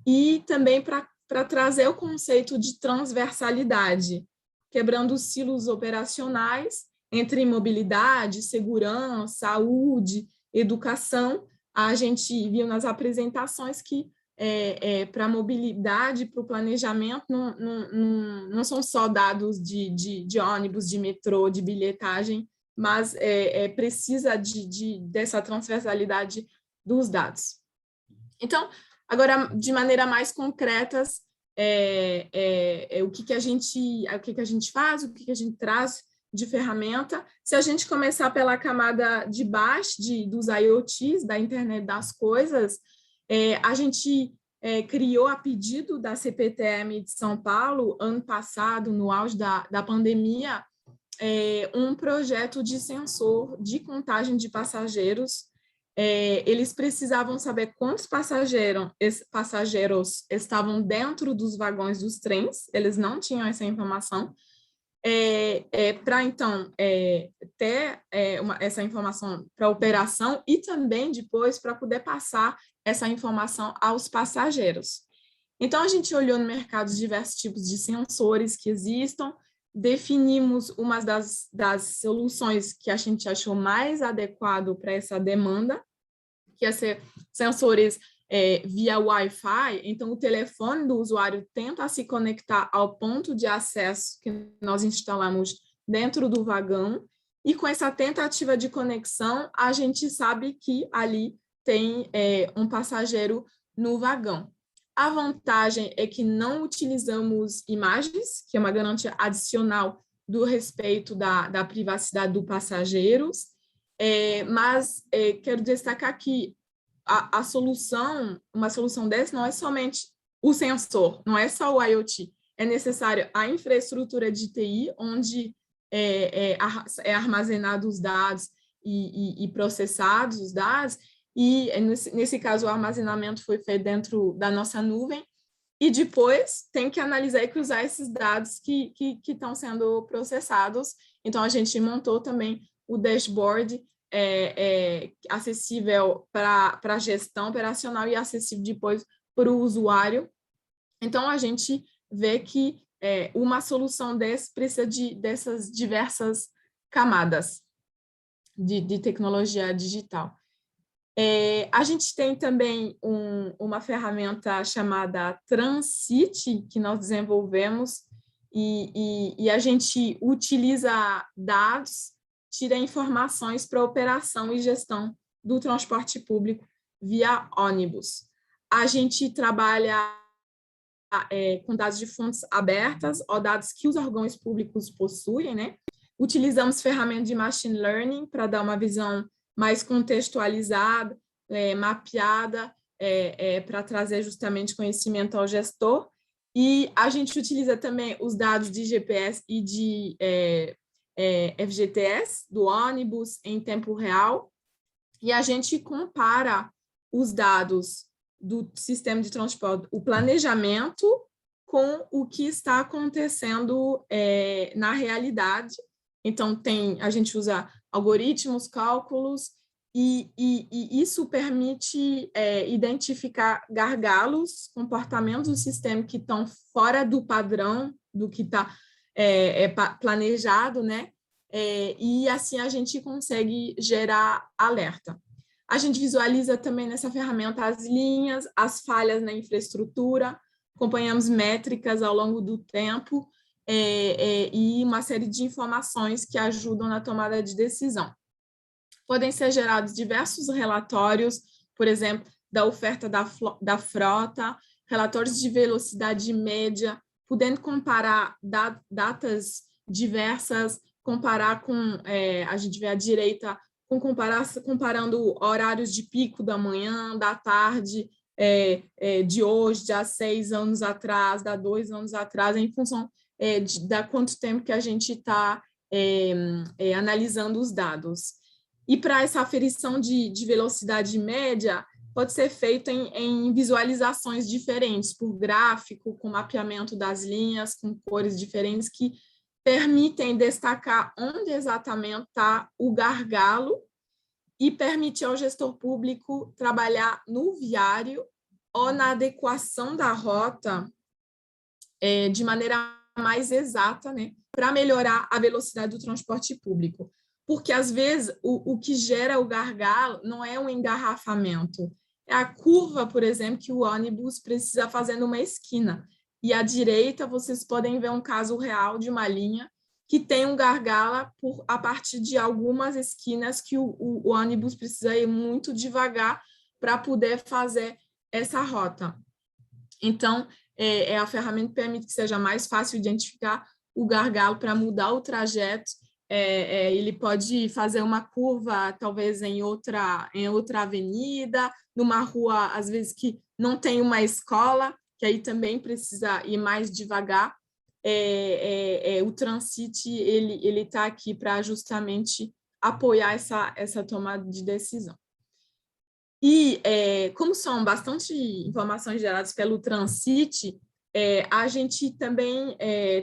e também para trazer o conceito de transversalidade, quebrando os silos operacionais entre mobilidade, segurança, saúde, educação. A gente viu nas apresentações que para a mobilidade, para o planejamento, não são só dados de ônibus, de metrô, de bilhetagem, mas precisa dessa transversalidade dos dados. Então, agora, de maneira mais concreta, o que a gente faz, o que a gente traz de ferramenta. Se a gente começar pela camada de baixo dos IoTs, da internet das coisas, a gente criou a pedido da CPTM de São Paulo, ano passado, no auge da pandemia, um projeto de sensor de contagem de passageiros. Eles precisavam saber quantos passageiros estavam dentro dos vagões dos trens, eles não tinham essa informação, para então ter essa informação para a operação e também depois para poder passar essa informação aos passageiros. Então, a gente olhou no mercado diversos tipos de sensores que existam, definimos uma das soluções que a gente achou mais adequado para essa demanda, que é ser sensores via Wi-Fi. Então, o telefone do usuário tenta se conectar ao ponto de acesso que nós instalamos dentro do vagão, e com essa tentativa de conexão, a gente sabe que ali tem um passageiro no vagão. A vantagem é que não utilizamos imagens, que é uma garantia adicional do respeito da privacidade dos passageiros, mas quero destacar que uma solução dessa não é somente o sensor, não é só o IoT, é necessário a infraestrutura de TI, onde é armazenado os dados e processados os dados, e nesse caso o armazenamento foi feito dentro da nossa nuvem, e depois tem que analisar e cruzar esses dados que estão sendo processados. Então, a gente montou também o dashboard acessível para a gestão operacional e acessível depois para o usuário. Então, a gente vê que uma solução dessa precisa dessas diversas camadas de tecnologia digital. A gente tem também uma ferramenta chamada Transit, que nós desenvolvemos, e a gente utiliza dados, tira informações para operação e gestão do transporte público via ônibus. A gente trabalha com dados de fontes abertas, ou dados que os órgãos públicos possuem, né? Utilizamos ferramentas de machine learning para dar uma visão mais contextualizada, mapeada, para trazer justamente conhecimento ao gestor. E a gente utiliza também os dados de GPS e de FGTS, do ônibus, em tempo real, e a gente compara os dados do sistema de transporte, o planejamento, com o que está acontecendo na realidade. Então, a gente usa algoritmos, cálculos, e isso permite identificar gargalos, comportamentos do sistema que estão fora do padrão, do que está planejado, né? E assim a gente consegue gerar alerta. A gente visualiza também nessa ferramenta as linhas, as falhas na infraestrutura, acompanhamos métricas ao longo do tempo e uma série de informações que ajudam na tomada de decisão. Podem ser gerados diversos relatórios, por exemplo, da oferta da frota, relatórios de velocidade média, podendo comparar datas diversas, comparar com, a gente vê à direita, comparando horários de pico da manhã, da tarde, de hoje, de há 6 anos atrás, de 2 anos atrás, em função da quanto tempo que a gente está analisando os dados. E para essa aferição de velocidade média, pode ser feita em visualizações diferentes, por gráfico, com mapeamento das linhas, com cores diferentes, que permitem destacar onde exatamente está o gargalo e permitir ao gestor público trabalhar no viário ou na adequação da rota de maneira mais exata, né, para melhorar a velocidade do transporte público. Porque, às vezes, o que gera o gargalo não é um engarrafamento, é a curva, por exemplo, que o ônibus precisa fazer numa esquina. E à direita, vocês podem ver um caso real de uma linha que tem um gargalo a partir de algumas esquinas que o ônibus precisa ir muito devagar para poder fazer essa rota. Então, a ferramenta permite que seja mais fácil identificar o gargalo para mudar o trajeto. Ele pode fazer uma curva, talvez em outra avenida, numa rua, às vezes, que não tem uma escola, que aí também precisa ir mais devagar. O Transit, ele está aqui para justamente apoiar essa tomada de decisão. E, como são bastante informações geradas pelo Transit, a gente também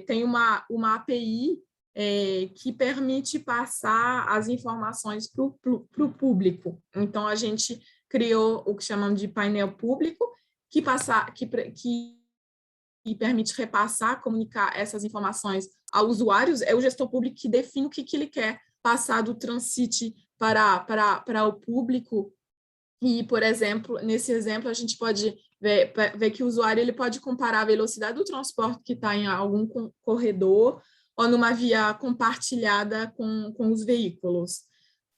tem uma API que permite passar as informações para o público. Então, a gente criou o que chamamos de painel público, que permite repassar, comunicar essas informações aos usuários. É o gestor público que define o que ele quer passar do Transit para o público. E, por exemplo, nesse exemplo, a gente pode ver que o usuário ele pode comparar a velocidade do transporte que está em algum corredor ou numa via compartilhada com os veículos,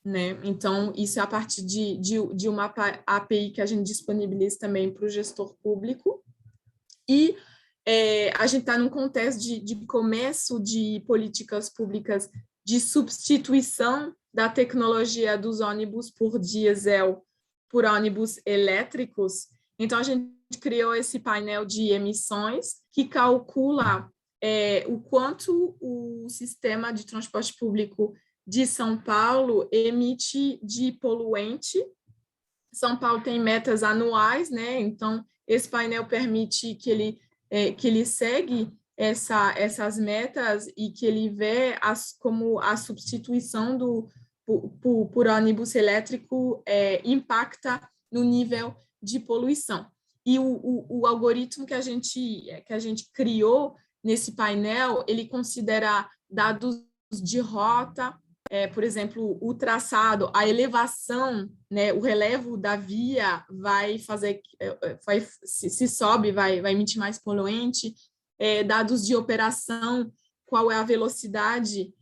né? Então, isso é a partir de uma API que a gente disponibiliza também para o gestor público. E a gente está num contexto de começo de políticas públicas de substituição da tecnologia dos ônibus por diesel por ônibus elétricos. Então, a gente criou esse painel de emissões que calcula o quanto o sistema de transporte público de São Paulo emite de poluente. São Paulo tem metas anuais, né? Então, esse painel permite que ele segue essas metas e que ele vê como a substituição por ônibus elétrico impacta no nível de poluição. e o algoritmo que a gente criou nesse painel, ele considera dados de rota, por exemplo, o traçado, a elevação, né, o relevo da via vai fazer, se sobe, vai emitir mais poluente, dados de operação, qual é a velocidade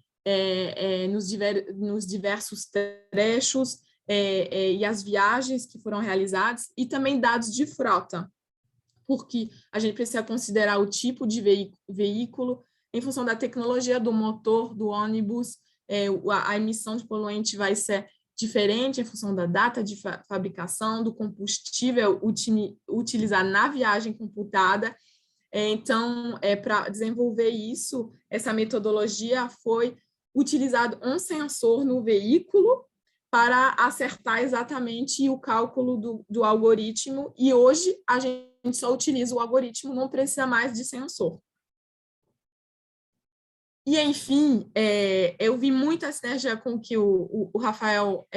nos diversos trechos, e as viagens que foram realizadas, e também dados de frota, porque a gente precisa considerar o tipo de veículo, em função da tecnologia do motor, do ônibus, a emissão de poluente vai ser diferente em função da data de fabricação, do combustível utilizado na viagem computada. Então, para desenvolver isso, essa metodologia foi utilizado um sensor no veículo para acertar exatamente o cálculo do algoritmo, e hoje a gente só utiliza o algoritmo, não precisa mais de sensor. E, enfim, eu vi muita sinergia com o que o Rafael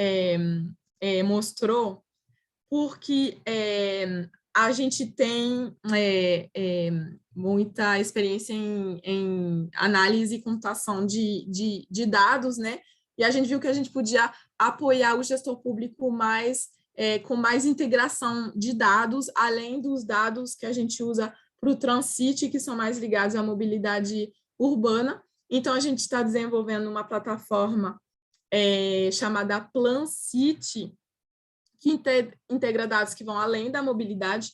mostrou, porque a gente tem muita experiência em análise e computação de dados, né? E a gente viu que a gente podia apoiar o gestor público com mais integração de dados, além dos dados que a gente usa para o Transcity, que são mais ligados à mobilidade urbana. Então, a gente está desenvolvendo uma plataforma chamada PlanCity, que integra dados que vão além da mobilidade,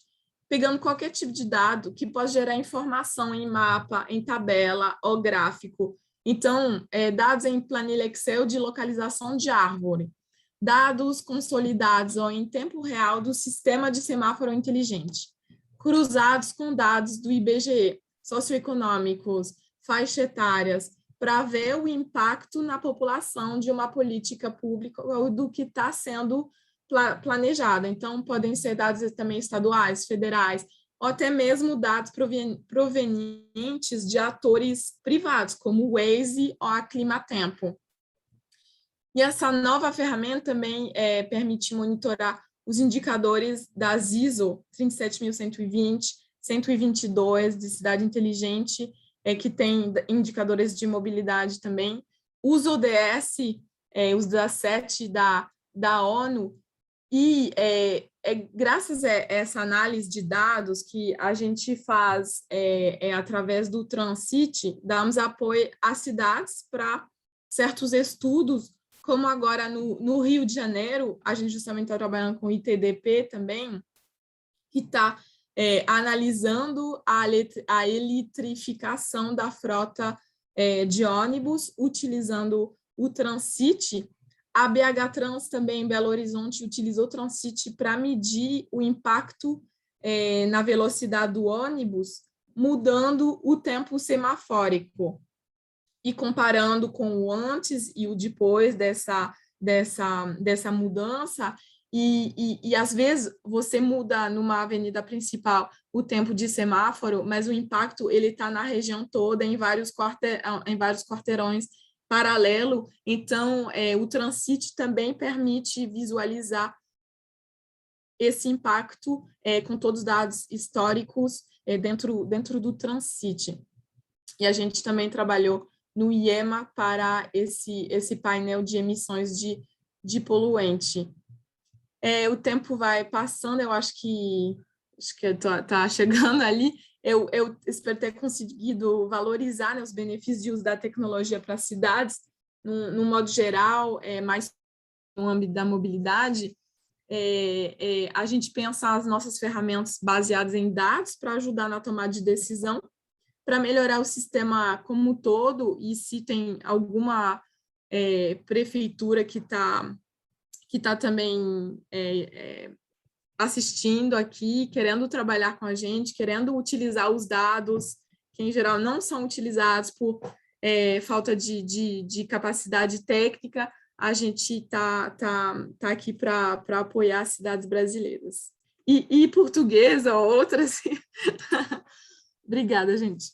pegando qualquer tipo de dado que pode gerar informação em mapa, em tabela ou gráfico. Então, dados em planilha Excel de localização de árvore, dados consolidados ou em tempo real do sistema de semáforo inteligente, cruzados com dados do IBGE, socioeconômicos, faixa etárias, para ver o impacto na população de uma política pública ou do que está sendo planejada. Então, podem ser dados também estaduais, federais, ou até mesmo dados provenientes de atores privados, como o Waze ou a Climatempo. E essa nova ferramenta também permite monitorar os indicadores das ISO 37120, 122 de cidade inteligente, que tem indicadores de mobilidade também, os ODS, os 17 da ONU, e graças a essa análise de dados que a gente faz através do Transcity, damos apoio às cidades para certos estudos, como agora no Rio de Janeiro, a gente justamente está trabalhando com o ITDP também, que está analisando a eletrificação da frota de ônibus, utilizando o Transcity. A BH Trans também, em Belo Horizonte, utilizou o Transcity para medir o impacto na velocidade do ônibus, mudando o tempo semafórico e comparando com o antes e o depois dessa mudança. E às vezes você muda numa avenida principal o tempo de semáforo, mas o impacto ele está na região toda, em vários quarteirões paralelo. Então, o Transcity também permite visualizar esse impacto com todos os dados históricos dentro do Transcity. E a gente também trabalhou no IEMA para esse painel de emissões de poluente. O tempo vai passando, eu acho que está chegando ali. Eu espero ter conseguido valorizar, né, os benefícios de uso da tecnologia para as cidades, no modo geral, mais no âmbito da mobilidade. A gente pensa as nossas ferramentas baseadas em dados para ajudar na tomada de decisão, para melhorar o sistema como um todo, e se tem alguma prefeitura que está também assistindo aqui, querendo trabalhar com a gente, querendo utilizar os dados, que em geral não são utilizados por falta de capacidade técnica, a gente está aqui para apoiar as cidades brasileiras. E portuguesa ou outras. Obrigada, gente.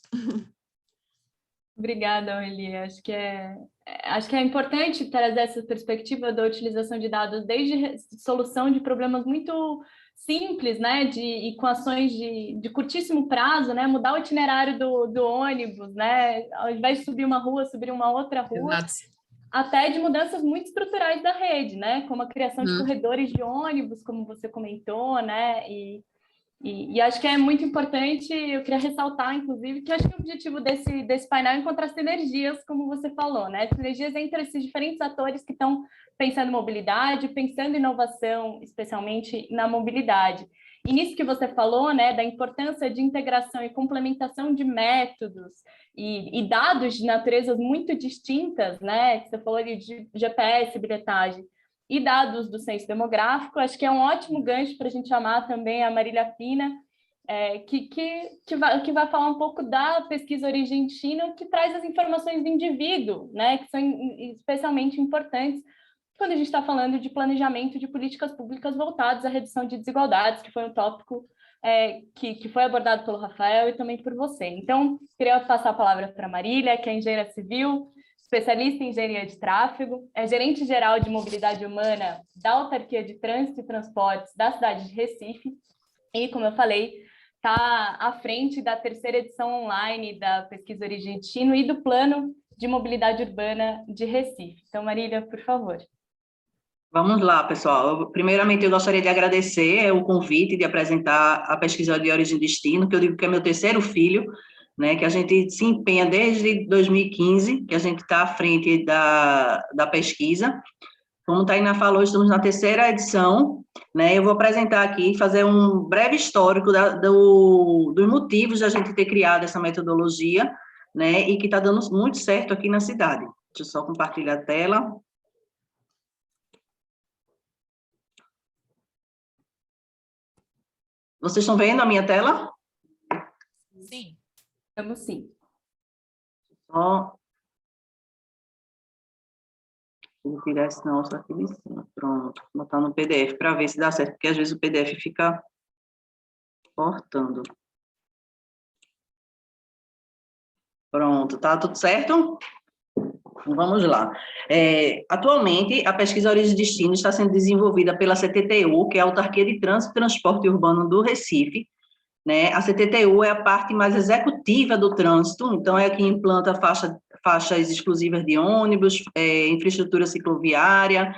Obrigada, Aurelia. Acho que é acho que é importante trazer essa perspectiva da utilização de dados desde solução de problemas muito simples, né, de equações de curtíssimo prazo, né, mudar o itinerário do ônibus, né, ao invés de subir uma rua, subir uma outra rua, Exato. até de mudanças muito estruturais da rede, né, como a criação de corredores de ônibus, como você comentou, né, e acho que é muito importante, eu queria ressaltar, inclusive, que acho que o objetivo desse painel é encontrar sinergias, como você falou, né? Sinergias entre esses diferentes atores que estão pensando em mobilidade, pensando em inovação, especialmente na mobilidade. E nisso que você falou, né, da importância de integração e complementação de métodos e dados de naturezas muito distintas, né? Que você falou ali de GPS, bilhetagem, e dados do censo demográfico, acho que é um ótimo gancho para a gente chamar também a Marília Pina, que vai falar um pouco da pesquisa Origem Destino, que traz as informações do indivíduo, né, que são especialmente importantes quando a gente está falando de planejamento de políticas públicas voltadas à redução de desigualdades, que foi um tópico que foi abordado pelo Rafael e também por você. Então, queria passar a palavra para a Marília, que é engenheira civil, especialista em engenharia de tráfego, é gerente-geral de mobilidade humana da Autarquia de Trânsito e Transportes da cidade de Recife, e, como eu falei, está à frente da 3ª edição online da pesquisa Origem Destino e do Plano de Mobilidade Urbana de Recife. Então, Marília, por favor. Vamos lá, pessoal. Primeiramente, eu gostaria de agradecer o convite de apresentar a pesquisa de Origem Destino, que eu digo que é meu 3º filho, né, que a gente se empenha desde 2015, que a gente está à frente da pesquisa. Como a Tainá falou, estamos na 3ª edição, né, eu vou apresentar aqui, fazer um breve histórico dos motivos da gente ter criado essa metodologia, né, e que está dando muito certo aqui na cidade. Deixa eu só compartilhar a tela. Vocês estão vendo a minha tela? Sim. Estamos sim. Ó. Vou tirar esse nosso aqui de cima. Pronto. Vou botar no PDF para ver se dá certo, porque às vezes o PDF fica cortando. Pronto, tá tudo certo? Vamos lá. Atualmente, a pesquisa Origem e Destino está sendo desenvolvida pela CTTU, que é a Autarquia de Trânsito e Transporte Urbano do Recife, né? A CTTU é a parte mais executiva do trânsito, então é quem implanta faixas exclusivas de ônibus, infraestrutura cicloviária,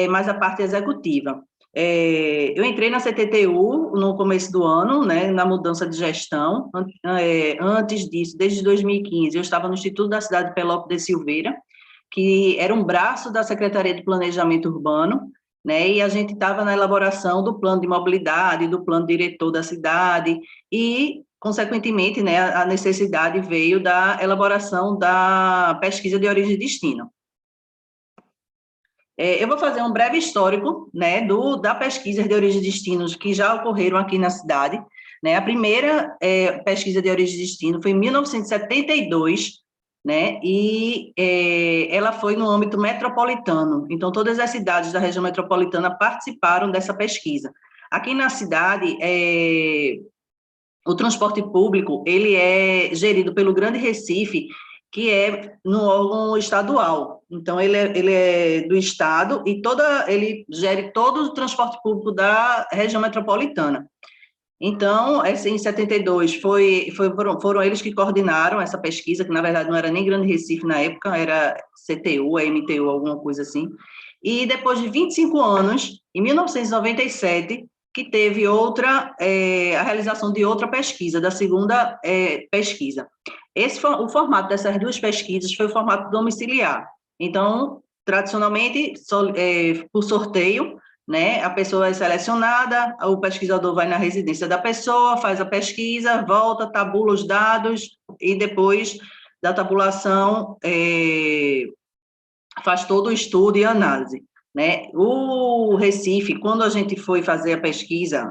mais a parte executiva. Eu entrei na CTTU no começo do ano, né, na mudança de gestão. Antes disso, desde 2015, eu estava no Instituto da Cidade de Pelópolis de Silveira, que era um braço da Secretaria de Planejamento Urbano, né, e a gente estava na elaboração do plano de mobilidade, do plano diretor da cidade, e, consequentemente, né, a necessidade veio da elaboração da pesquisa de origem e destino. Eu vou fazer um breve histórico, né, da pesquisa de origem e destinos que já ocorreram aqui na cidade, né. A primeira pesquisa de origem e destino foi em 1972, né, e ela foi no âmbito metropolitano, então todas as cidades da região metropolitana participaram dessa pesquisa. Aqui na cidade, o transporte público, ele é gerido pelo Grande Recife, que é no órgão estadual, então ele é do estado e ele gere todo o transporte público da região metropolitana. Então, em 72, foram eles que coordenaram essa pesquisa, que na verdade não era nem Grande Recife na época, era CTU, MTU, alguma coisa assim. E depois de 25 anos, em 1997, que teve a realização de outra pesquisa, da segunda pesquisa. O formato dessas duas pesquisas foi o formato domiciliar. Então, tradicionalmente, por sorteio, né, a pessoa é selecionada, o pesquisador vai na residência da pessoa, faz a pesquisa, volta, tabula os dados e depois da tabulação faz todo o estudo e análise, né? O Recife, quando a gente foi fazer a pesquisa,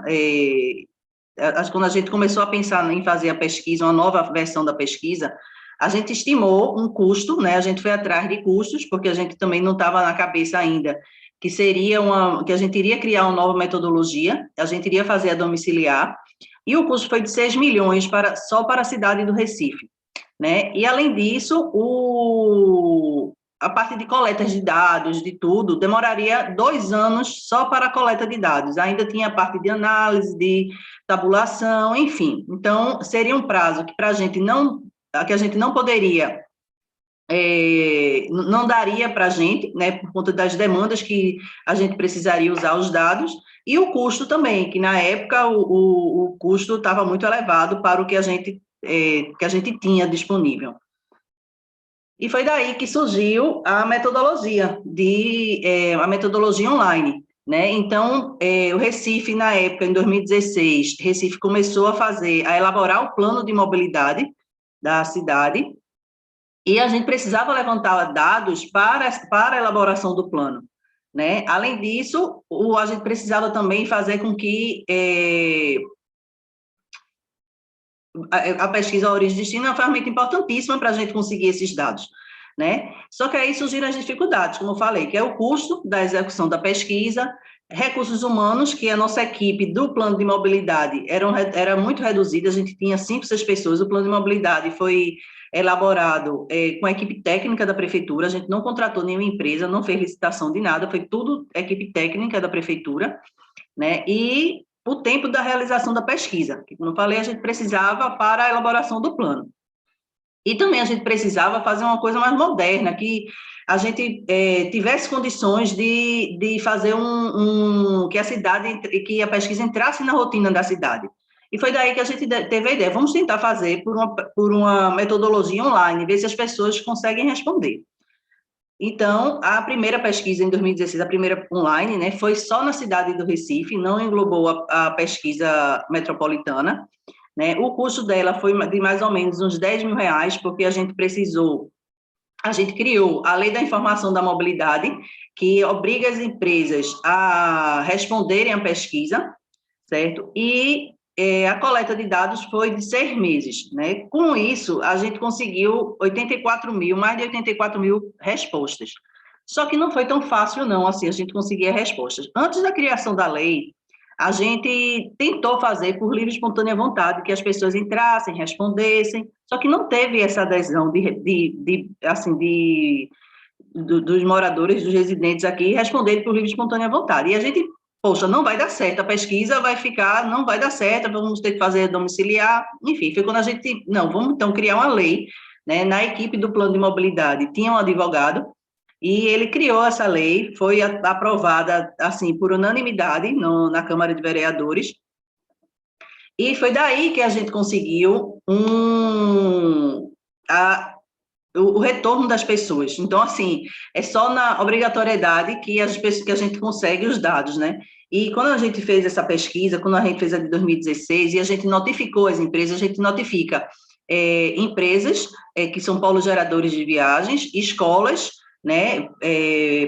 quando a gente começou a pensar em fazer a pesquisa, uma nova versão da pesquisa, a gente estimou um custo, né? A gente foi atrás de custos, porque a gente também não estava na cabeça ainda que que a gente iria criar uma nova metodologia, a gente iria fazer a domiciliar, e o custo foi de 6 milhões só para a cidade do Recife, né? E, além disso, a parte de coletas de dados, de tudo, demoraria 2 anos só para a coleta de dados. Ainda tinha a parte de análise, de tabulação, enfim. Então, seria um prazo que que a gente não poderia, não daria para a gente, né, por conta das demandas que a gente precisaria usar os dados, e o custo também, que na época o custo estava muito elevado para o que a gente tinha disponível. E foi daí que surgiu a metodologia online, né? Então, o Recife, na época, em 2016, Recife começou a elaborar o plano de mobilidade da cidade, e a gente precisava levantar dados para a elaboração do plano, né? Além disso, a gente precisava também fazer com que a pesquisa origem e destino é uma ferramenta importantíssima para a gente conseguir esses dados, né? Só que aí surgiram as dificuldades, como eu falei, que é o custo da execução da pesquisa, recursos humanos, que a nossa equipe do plano de mobilidade era muito reduzida, a gente tinha 5, 6 pessoas, o plano de mobilidade foi elaborado com a equipe técnica da prefeitura, a gente não contratou nenhuma empresa, não fez licitação de nada, foi tudo equipe técnica da prefeitura, né? E o tempo da realização da pesquisa, que, como eu falei, a gente precisava para a elaboração do plano. E também a gente precisava fazer uma coisa mais moderna, que a gente tivesse condições de fazer que a pesquisa entrasse na rotina da cidade. E foi daí que a gente teve a ideia, vamos tentar fazer por uma metodologia online, ver se as pessoas conseguem responder. Então, a primeira pesquisa em 2016, a primeira online, né, foi só na cidade do Recife, não englobou a pesquisa metropolitana, né? O custo dela foi de mais ou menos uns R$10 mil, porque a gente criou a Lei da Informação da Mobilidade, que obriga as empresas a responderem à pesquisa, certo? E a coleta de dados foi de 6 meses, né? Com isso, a gente conseguiu mais de 84 mil respostas. Só que não foi tão fácil, não, assim, a gente conseguia respostas. Antes da criação da lei, a gente tentou fazer por livre e espontânea vontade, que as pessoas entrassem, respondessem, só que não teve essa adesão dos moradores, dos residentes aqui, responderem por livre e espontânea vontade. E a gente, poxa, não vai dar certo, a pesquisa não vai dar certo, vamos ter que fazer domiciliar, enfim, foi quando a gente, não, vamos então criar uma lei, né? Na equipe do plano de mobilidade tinha um advogado, e ele criou essa lei, foi aprovada, assim, por unanimidade na Câmara de Vereadores, e foi daí que a gente conseguiu o retorno das pessoas. Então, assim, é só na obrigatoriedade que a gente consegue os dados, né? E quando a gente fez essa pesquisa, quando a gente fez a de 2016, e a gente notificou as empresas, a gente notifica empresas que são polos geradores de viagens, escolas, né,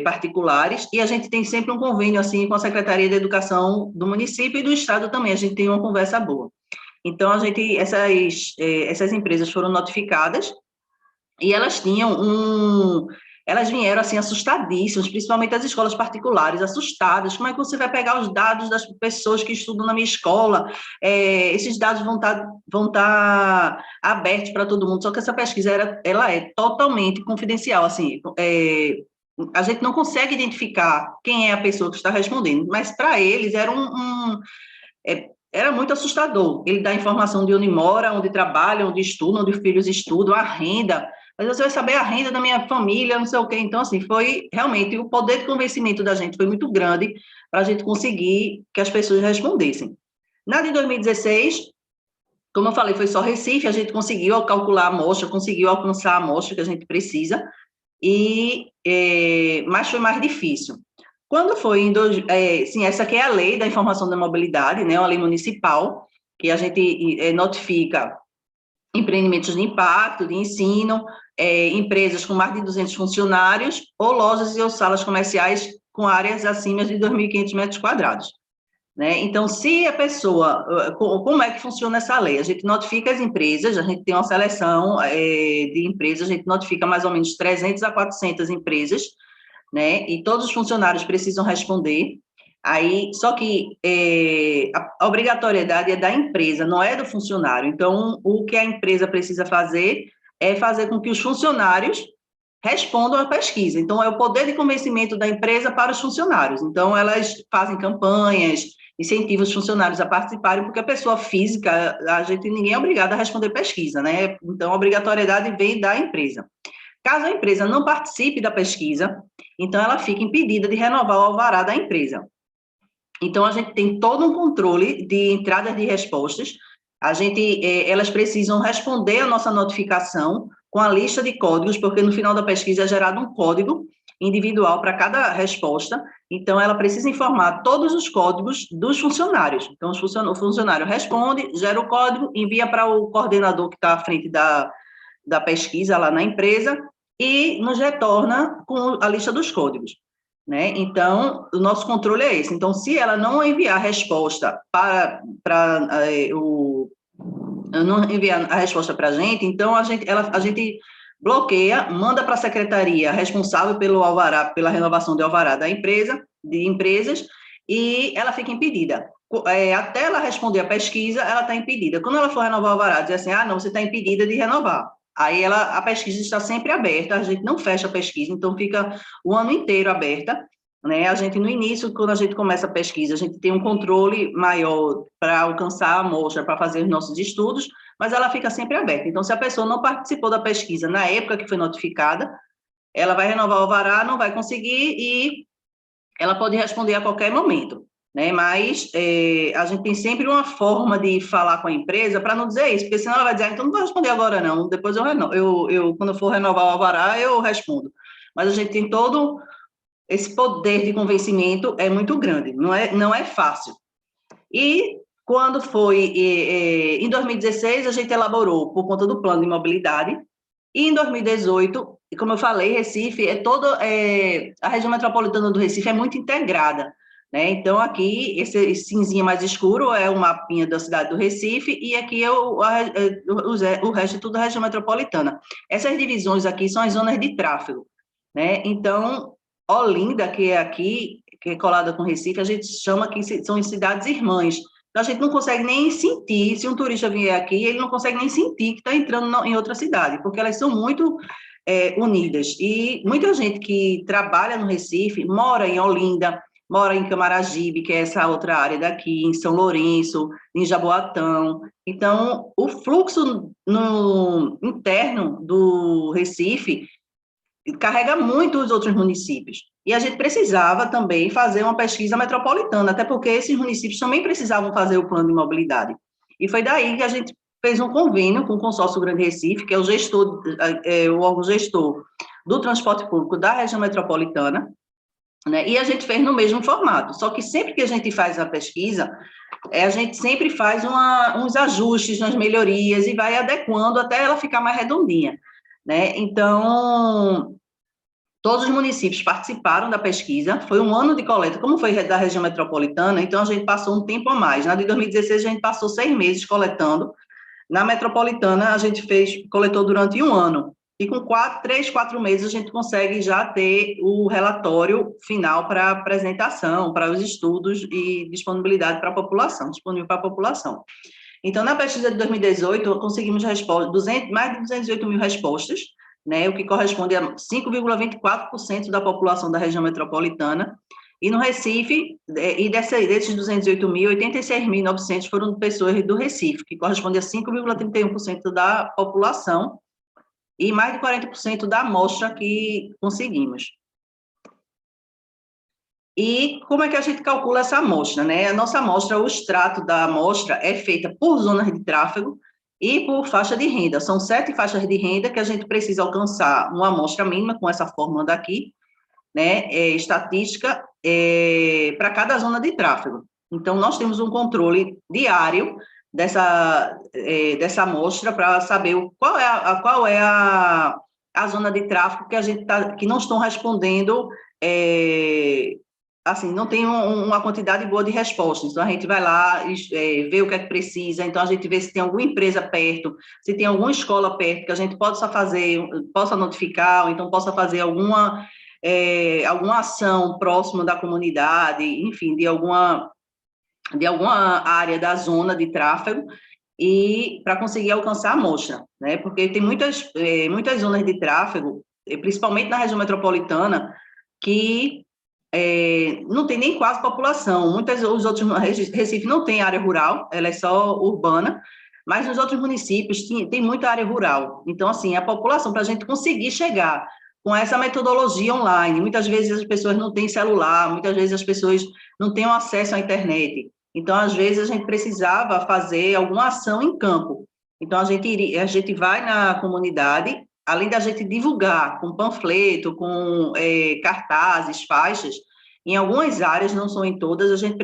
particulares, e a gente tem sempre um convênio, assim, com a Secretaria de Educação do município e do estado também, a gente tem uma conversa boa. Então, essas empresas foram notificadas, e elas elas vieram, assim, assustadíssimas, principalmente as escolas particulares, assustadas, como é que você vai pegar os dados das pessoas que estudam na minha escola, esses dados vão estar abertos para todo mundo, só que essa pesquisa, ela é totalmente confidencial, assim, a gente não consegue identificar quem é a pessoa que está respondendo, mas para eles era muito assustador, ele dá informação de onde mora, onde trabalha, onde estuda, onde os filhos estudam, a renda, mas você vai saber a renda da minha família, não sei o quê. Então, assim, foi realmente, o poder de convencimento da gente foi muito grande para a gente conseguir que as pessoas respondessem. Na de 2016, como eu falei, foi só Recife, a gente conseguiu calcular a amostra, conseguiu alcançar a amostra que a gente precisa, mas foi mais difícil. Quando foi sim, essa aqui é a Lei da Informação da Mobilidade, né, uma lei municipal, que a gente notifica empreendimentos de impacto, de ensino, empresas com mais de 200 funcionários, ou lojas ou salas comerciais com áreas acima de 2.500 metros quadrados. Né? Então, se a pessoa... Como é que funciona essa lei? A gente notifica as empresas, a gente tem uma seleção de empresas, a gente notifica mais ou menos 300 a 400 empresas, né? E todos os funcionários precisam responder. Aí, só que a obrigatoriedade é da empresa, não é do funcionário. Então, o que a empresa precisa fazer é fazer com que os funcionários respondam à pesquisa. Então, é o poder de convencimento da empresa para os funcionários. Então, elas fazem campanhas, incentivam os funcionários a participarem, porque a pessoa física, ninguém é obrigado a responder pesquisa, né? Então, a obrigatoriedade vem da empresa. Caso a empresa não participe da pesquisa, então ela fica impedida de renovar o alvará da empresa. Então, a gente tem todo um controle de entradas de respostas. Elas precisam responder a nossa notificação com a lista de códigos, porque no final da pesquisa é gerado um código individual para cada resposta. Então, ela precisa informar todos os códigos dos funcionários. Então, o funcionário responde, gera o código, envia para o coordenador que está à frente da pesquisa lá na empresa e nos retorna com a lista dos códigos, né? Então, o nosso controle é esse. Então, se ela não enviar a resposta não enviar a resposta para a gente, então a gente bloqueia, manda para a secretaria responsável pelo alvará, pela renovação de alvará de empresas, e ela fica impedida. Até ela responder a pesquisa, ela está impedida. Quando ela for renovar o alvará, diz assim, não, você está impedida de renovar. Aí a pesquisa está sempre aberta, a gente não fecha a pesquisa, então fica o ano inteiro aberta, né? A gente, no início, quando a gente começa a pesquisa, a gente tem um controle maior para alcançar a amostra, para fazer os nossos estudos, mas ela fica sempre aberta. Então, se a pessoa não participou da pesquisa na época que foi notificada, ela vai renovar o alvará, não vai conseguir e ela pode responder a qualquer momento, né? Mas a gente tem sempre uma forma de falar com a empresa para não dizer isso, porque senão ela vai dizer, então não vou responder agora não, depois quando eu for renovar o alvará, eu respondo. Mas a gente tem todo esse poder de convencimento, é muito grande, não é fácil. E quando foi em 2016, a gente elaborou por conta do plano de mobilidade, e em 2018, como eu falei, Recife a região metropolitana do Recife é muito integrada, né? Então, aqui, esse cinzinha mais escuro é o mapinha da cidade do Recife, e aqui é o resto é tudo da região metropolitana. Essas divisões aqui são as zonas de tráfego, né? Então, Olinda, que é aqui, que é colada com Recife, a gente chama que são cidades irmãs. Então, a gente não consegue nem sentir, se um turista vier aqui, ele não consegue nem sentir que está entrando em outra cidade, porque elas são muito unidas. E muita gente que trabalha no Recife mora em Olinda, mora em Camaragibe, que é essa outra área daqui, em São Lourenço, em Jaboatão. Então, o fluxo interno do Recife carrega muito os outros municípios. E a gente precisava também fazer uma pesquisa metropolitana, até porque esses municípios também precisavam fazer o plano de mobilidade. E foi daí que a gente fez um convênio com o Consórcio Grande Recife, que é o órgão gestor do transporte público da região metropolitana, né? E a gente fez no mesmo formato. Só que sempre que a gente faz a pesquisa, a gente sempre faz uns ajustes, umas melhorias, e vai adequando até ela ficar mais redondinha, né? Então, todos os municípios participaram da pesquisa, foi um ano de coleta, como foi da região metropolitana, então a gente passou um tempo a mais. Na de 2016, a gente passou 6 meses coletando, na metropolitana a gente coletou durante um ano, e com 3, 4 meses a gente consegue já ter o relatório final para apresentação, para os estudos e disponibilidade para a população, disponível para a população. Então, na pesquisa de 2018, conseguimos mais de 208 mil respostas, né, o que corresponde a 5,24% da população da região metropolitana, e no Recife, desses 208 mil, 86.900 foram pessoas do Recife, que corresponde a 5,31% da população, e mais de 40% da amostra que conseguimos. E como é que a gente calcula essa amostra, né? A nossa amostra, o extrato da amostra é feita por zonas de tráfego e por faixa de renda. São 7 faixas de renda que a gente precisa alcançar uma amostra mínima, com essa fórmula daqui, né? Estatística para cada zona de tráfego. Então, nós temos um controle diário dessa amostra para saber qual é a zona de tráfego que não estão respondendo, assim, não tem uma quantidade boa de respostas. Então, a gente vai lá, vê o que é que precisa, então a gente vê se tem alguma empresa perto, se tem alguma escola perto, que a gente possa notificar, ou então possa fazer alguma ação próxima da comunidade, enfim, de alguma área da zona de tráfego, e para conseguir alcançar a amostra, né? Porque tem muitas zonas de tráfego principalmente na região metropolitana, que não tem nem quase população. Os outros, Recife não tem área rural, ela é só urbana, mas nos outros municípios tem muita área rural. Então, assim, a população, para a gente conseguir chegar com essa metodologia online, muitas vezes as pessoas não têm celular, muitas vezes as pessoas não têm acesso à internet. Então, às vezes, a gente precisava fazer alguma ação em campo. Então, a gente vai na comunidade, além da gente divulgar com panfleto, com cartazes, faixas, em algumas áreas, não são em todas, a gente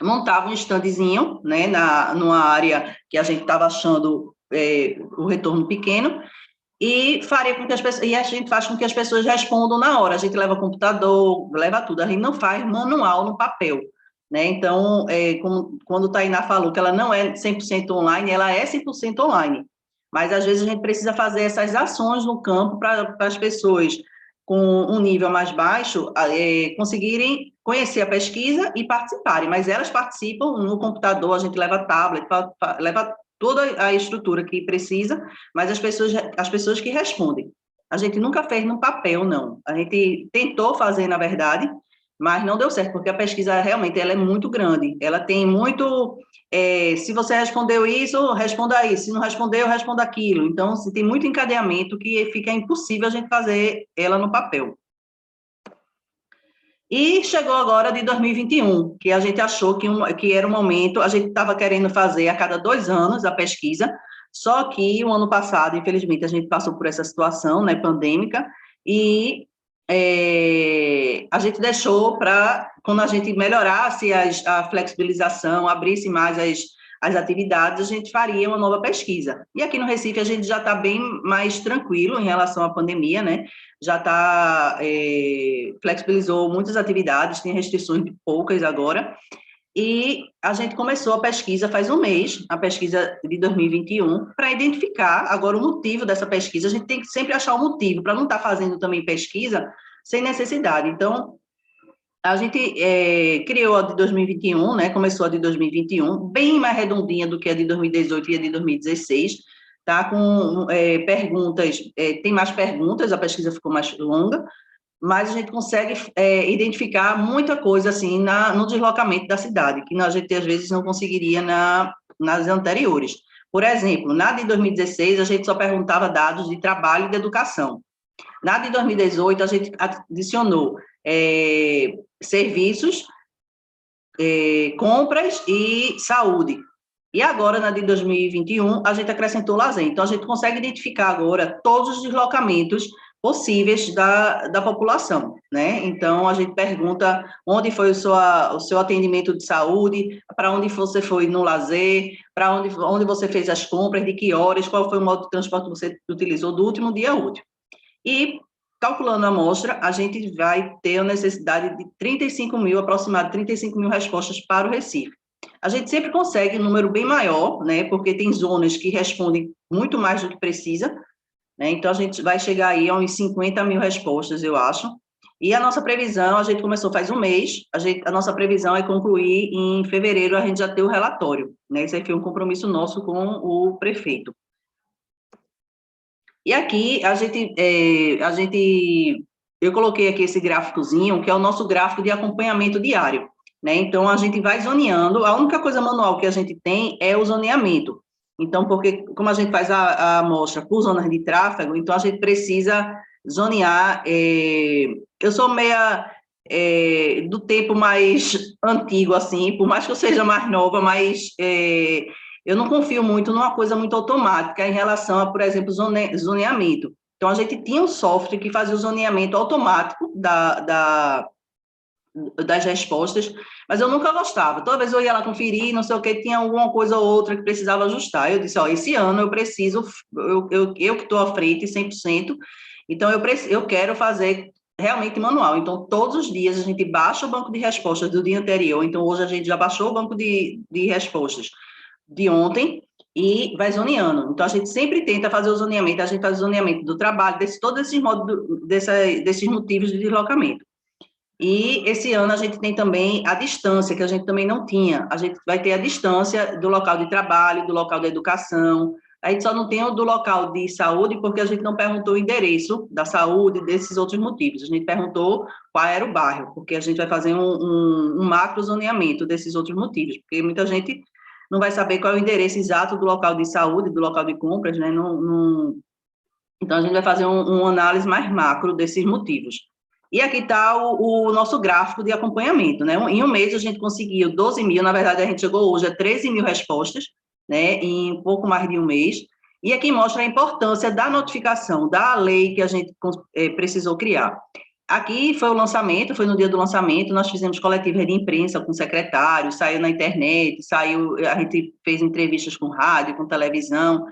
montava um standzinho, né, numa área que a gente estava achando o retorno pequeno, e faria com que a gente faz com que as pessoas respondam na hora. A gente leva computador, leva tudo, a gente não faz manual no papel, né? Então, quando a Tainá falou que ela não é 100% online, ela é 100% online, mas às vezes a gente precisa fazer essas ações no campo para as pessoas com um nível mais baixo conseguirem conhecer a pesquisa e participarem, mas elas participam no computador, a gente leva tablet, leva toda a estrutura que precisa, mas as pessoas que respondem. A gente nunca fez no papel, não. A gente tentou fazer, na verdade, mas não deu certo, porque a pesquisa realmente ela é muito grande. Ela tem muito... se você respondeu isso, responda isso. Se não respondeu, responda aquilo. Então, tem muito encadeamento que fica impossível a gente fazer ela no papel. E chegou agora de 2021, que a gente achou que era um momento, a gente estava querendo fazer a cada 2 anos a pesquisa, só que o ano passado, infelizmente, a gente passou por essa situação, né, pandêmica, e a gente deixou para, quando a gente melhorasse a flexibilização, abrisse mais as atividades, a gente faria uma nova pesquisa. E aqui no Recife a gente já está bem mais tranquilo em relação à pandemia, né? Já flexibilizou muitas atividades, tem restrições de poucas agora, e a gente começou a pesquisa faz um mês, a pesquisa de 2021, para identificar agora o motivo dessa pesquisa. A gente tem que sempre achar o motivo, para não estar fazendo também pesquisa sem necessidade. Então, a gente criou a de 2021, né? Começou a de 2021, bem mais redondinha do que a de 2018 e a de 2016, tá? Com perguntas, tem mais perguntas, a pesquisa ficou mais longa, mas a gente consegue identificar muita coisa, assim, no deslocamento da cidade, que a gente, às vezes, não conseguiria nas anteriores. Por exemplo, na de 2016, a gente só perguntava dados de trabalho e de educação. Na de 2018, a gente adicionou serviços, compras e saúde. E agora, na de 2021, a gente acrescentou lazer. Então, a gente consegue identificar agora todos os deslocamentos possíveis da população, né? Então, a gente pergunta onde foi o seu atendimento de saúde, para onde você foi no lazer, para onde você fez as compras, de que horas, qual foi o modo de transporte que você utilizou do último dia útil. E, calculando a amostra, a gente vai ter a necessidade de aproximadamente 35 mil respostas para o Recife. A gente sempre consegue um número bem maior, né? Porque tem zonas que respondem muito mais do que precisa, né? Então, a gente vai chegar aí a uns 50 mil respostas, eu acho. E a nossa previsão, a gente começou faz um mês, a nossa previsão é concluir em fevereiro, a gente já ter o relatório, né? Esse aqui é um compromisso nosso com o prefeito. E aqui, eu coloquei aqui esse gráficozinho, que é o nosso gráfico de acompanhamento diário, né? Então, a gente vai zoneando, a única coisa manual que a gente tem é o zoneamento. Então, porque como a gente faz a amostra por zonas de tráfego, então a gente precisa zonear. Eu sou meia do tempo mais antigo, assim, por mais que eu seja mais nova, mas eu não confio muito numa coisa muito automática em relação a, por exemplo, zoneamento. Então, a gente tinha um software que fazia o zoneamento automático das respostas, mas eu nunca gostava. Toda vez eu ia lá conferir, não sei o que, tinha alguma coisa ou outra que precisava ajustar. Eu disse, esse ano eu preciso, eu que estou à frente 100%, então eu quero fazer realmente manual. Então, todos os dias a gente baixa o banco de respostas do dia anterior. Então, hoje a gente já baixou o banco de respostas de ontem e vai zoneando. Então, a gente sempre tenta fazer o zoneamento, a gente faz o zoneamento do trabalho, todos esses desses motivos de deslocamento. E esse ano a gente tem também a distância, que a gente também não tinha. A gente vai ter a distância do local de trabalho, do local da educação, A gente só não tem o do local de saúde, porque a gente não perguntou o endereço da saúde, desses outros motivos. A gente perguntou qual era o bairro, porque a gente vai fazer um macro zoneamento desses outros motivos, porque muita gente não vai saber qual é o endereço exato do local de saúde, do local de compras, né? Então, a gente vai fazer uma análise mais macro desses motivos. E aqui está o nosso gráfico de acompanhamento, né? Em um mês, a gente conseguiu 12 mil, na verdade, a gente chegou hoje a 13 mil respostas, né? Em um pouco mais de um mês. E aqui mostra a importância da notificação, da lei que a gente precisou criar. Aqui foi o lançamento, foi no dia do lançamento, nós fizemos coletiva de imprensa com secretários, saiu na internet, a gente fez entrevistas com rádio, com televisão,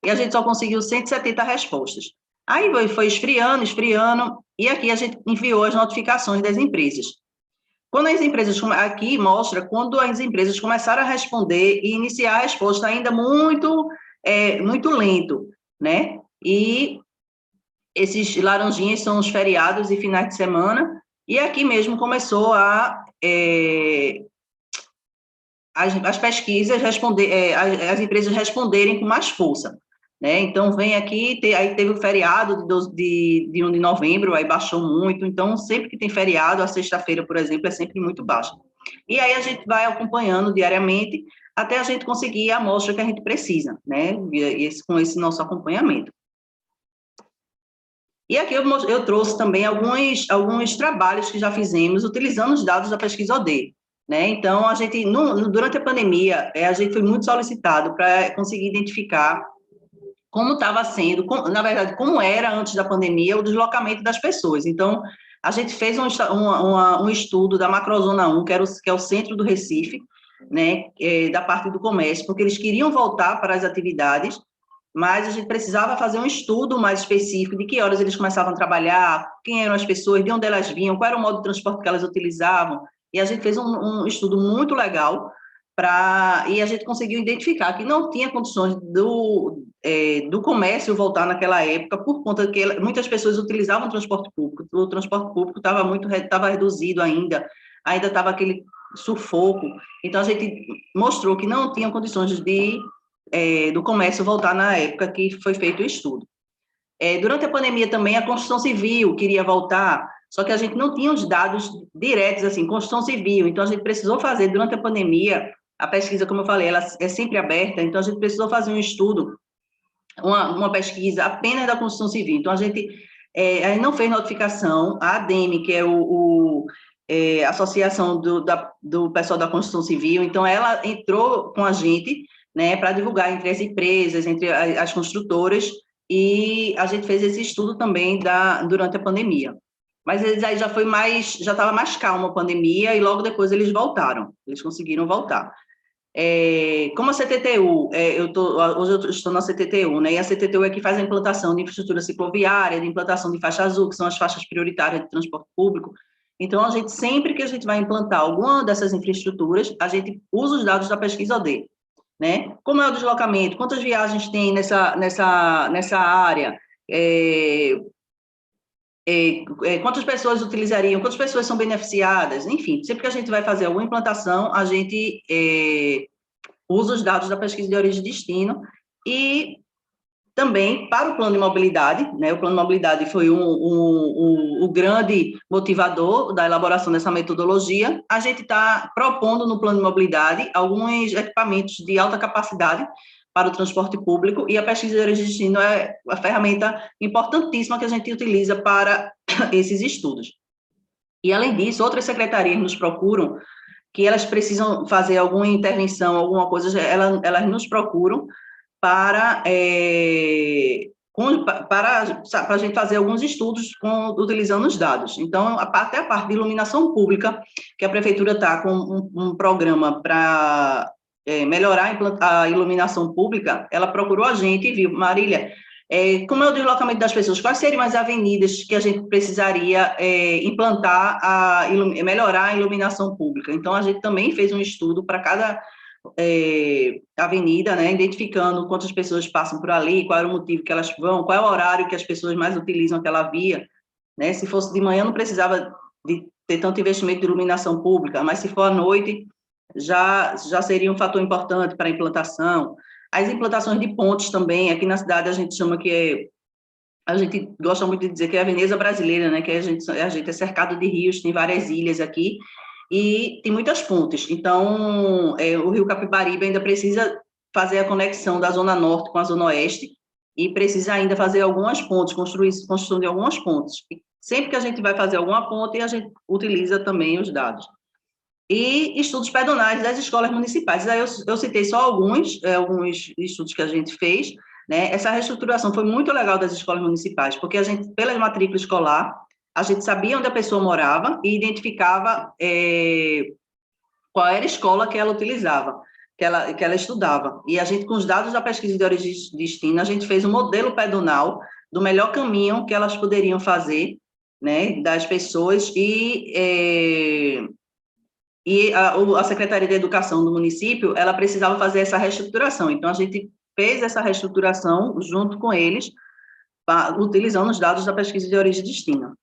e a gente só conseguiu 170 respostas. Aí foi esfriando, e aqui a gente enviou as notificações das empresas. Quando as empresas, aqui mostra quando as empresas começaram a responder e iniciar a resposta ainda muito lento, né? E esses laranjinhas são os feriados e finais de semana, e aqui mesmo começou as pesquisas as empresas responderem com mais força, né? Então, vem aqui, aí teve o feriado de 1 de novembro, aí baixou muito, então, sempre que tem feriado, a sexta-feira, por exemplo, é sempre muito baixa. E aí a gente vai acompanhando diariamente, até a gente conseguir a amostra que a gente precisa, né? Com esse nosso acompanhamento. E aqui eu trouxe também alguns trabalhos que já fizemos utilizando os dados da pesquisa OD, né? Então, a gente, durante a pandemia, a gente foi muito solicitado para conseguir identificar como estava sendo, na verdade, como era antes da pandemia o deslocamento das pessoas. Então, a gente fez um estudo da Macrozona 1, que é o centro do Recife, né, da parte do comércio, porque eles queriam voltar para as atividades, mas a gente precisava fazer um estudo mais específico de que horas eles começavam a trabalhar, quem eram as pessoas, de onde elas vinham, qual era o modo de transporte que elas utilizavam, e a gente fez um estudo muito legal, e a gente conseguiu identificar que não tinha condições do comércio voltar naquela época, por conta de que muitas pessoas utilizavam o transporte público estava reduzido ainda estava aquele sufoco, então a gente mostrou que não tinha condições do comércio voltar na época que foi feito o estudo. Durante a pandemia também, a construção civil queria voltar, só que a gente não tinha os dados diretos, assim, construção civil, então a gente precisou fazer, durante a pandemia, a pesquisa, como eu falei, ela é sempre aberta, então a gente precisou fazer um estudo, uma pesquisa apenas da construção civil. Então, a gente não fez notificação, a ADEME, que é a Associação do Pessoal da Construção Civil, então ela entrou com a gente, né, para divulgar entre as empresas, entre as construtoras, e a gente fez esse estudo também durante a pandemia. Mas eles aí já estava mais calma a pandemia, e logo depois eles voltaram, eles conseguiram voltar. Como a CTTU, hoje eu estou na CTTU, né, e a CTTU é que faz a implantação de infraestrutura cicloviária, de implantação de faixa azul, que são as faixas prioritárias de transporte público. Então, sempre que a gente vai implantar alguma dessas infraestruturas, a gente usa os dados da pesquisa OD, né? Como é o deslocamento, quantas viagens tem nessa área, quantas pessoas utilizariam, quantas pessoas são beneficiadas, enfim, sempre que a gente vai fazer alguma implantação, a gente usa os dados da pesquisa de origem e destino, e também para o plano de mobilidade, né, o plano de mobilidade foi o grande motivador da elaboração dessa metodologia, a gente está propondo no plano de mobilidade alguns equipamentos de alta capacidade para o transporte público, e a pesquisa de origem e destino é uma ferramenta importantíssima que a gente utiliza para esses estudos. E, além disso, outras secretarias nos procuram, que elas precisam fazer alguma intervenção, alguma coisa, elas nos procuram para a gente fazer alguns estudos utilizando os dados. Então, até a parte de iluminação pública, que a prefeitura está com um programa para melhorar a iluminação pública, ela procurou a gente e viu, Marília, como é o deslocamento das pessoas, quais seriam as avenidas que a gente precisaria implantar, melhorar a iluminação pública. Então, a gente também fez um estudo para cada avenida, né, identificando quantas pessoas passam por ali, qual era o motivo que elas vão, qual é o horário que as pessoas mais utilizam aquela via, né? Se fosse de manhã não precisava de ter tanto investimento de iluminação pública, mas se for à noite já seria um fator importante para a implantação. As implantações de pontes também, aqui na cidade a gente chama a gente gosta muito de dizer que é a Veneza brasileira, né? Que a gente é cercado de rios, tem várias ilhas aqui, e tem muitas pontes. Então, o Rio Capibaribe ainda precisa fazer a conexão da Zona Norte com a Zona Oeste, e precisa ainda fazer algumas pontes, construção de algumas pontes. E sempre que a gente vai fazer alguma ponte, a gente utiliza também os dados. E estudos pedonais das escolas municipais. Aí eu citei só alguns estudos que a gente fez, né? Essa reestruturação foi muito legal das escolas municipais, porque a gente, pela matrícula escolar, a gente sabia onde a pessoa morava e identificava qual era a escola que ela utilizava, que ela estudava. E a gente, com os dados da pesquisa de origem e destino, a gente fez um modelo pedonal do melhor caminho que elas poderiam fazer, né, das pessoas, e a Secretaria de Educação do município, ela precisava fazer essa reestruturação. Então, a gente fez essa reestruturação junto com eles, utilizando os dados da pesquisa de origem e destino.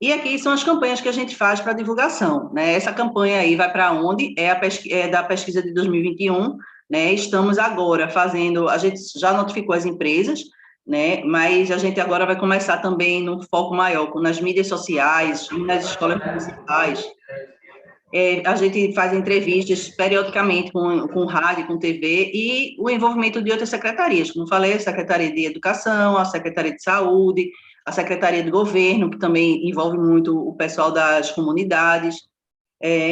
E aqui são as campanhas que a gente faz para divulgação, né? Essa campanha aí vai para onde? É da pesquisa de 2021, né? Estamos agora fazendo, a gente já notificou as empresas, né? Mas a gente agora vai começar também num foco maior, nas mídias sociais, nas escolas municipais. A gente faz entrevistas periodicamente com rádio, com TV, e o envolvimento de outras secretarias, como falei, a Secretaria de Educação, a Secretaria de Saúde, a Secretaria de Governo, que também envolve muito o pessoal das comunidades.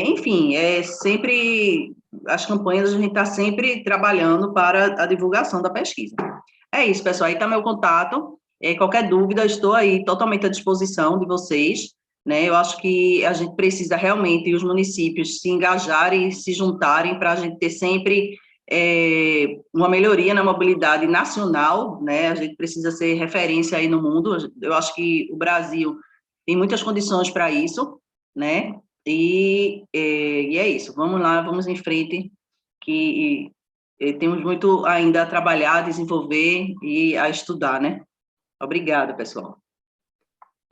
Enfim, sempre, as campanhas, a gente está sempre trabalhando para a divulgação da pesquisa. É isso, pessoal, aí está meu contato. Qualquer dúvida, estou aí totalmente à disposição de vocês, né? Eu acho que a gente precisa realmente, os municípios, se engajarem e se juntarem para a gente ter sempre uma melhoria na mobilidade nacional, né? A gente precisa ser referência aí no mundo. Eu acho que o Brasil tem muitas condições para isso, né? E é isso, vamos lá, vamos em frente, que temos muito ainda a trabalhar, a desenvolver e a estudar, né? Obrigada, pessoal.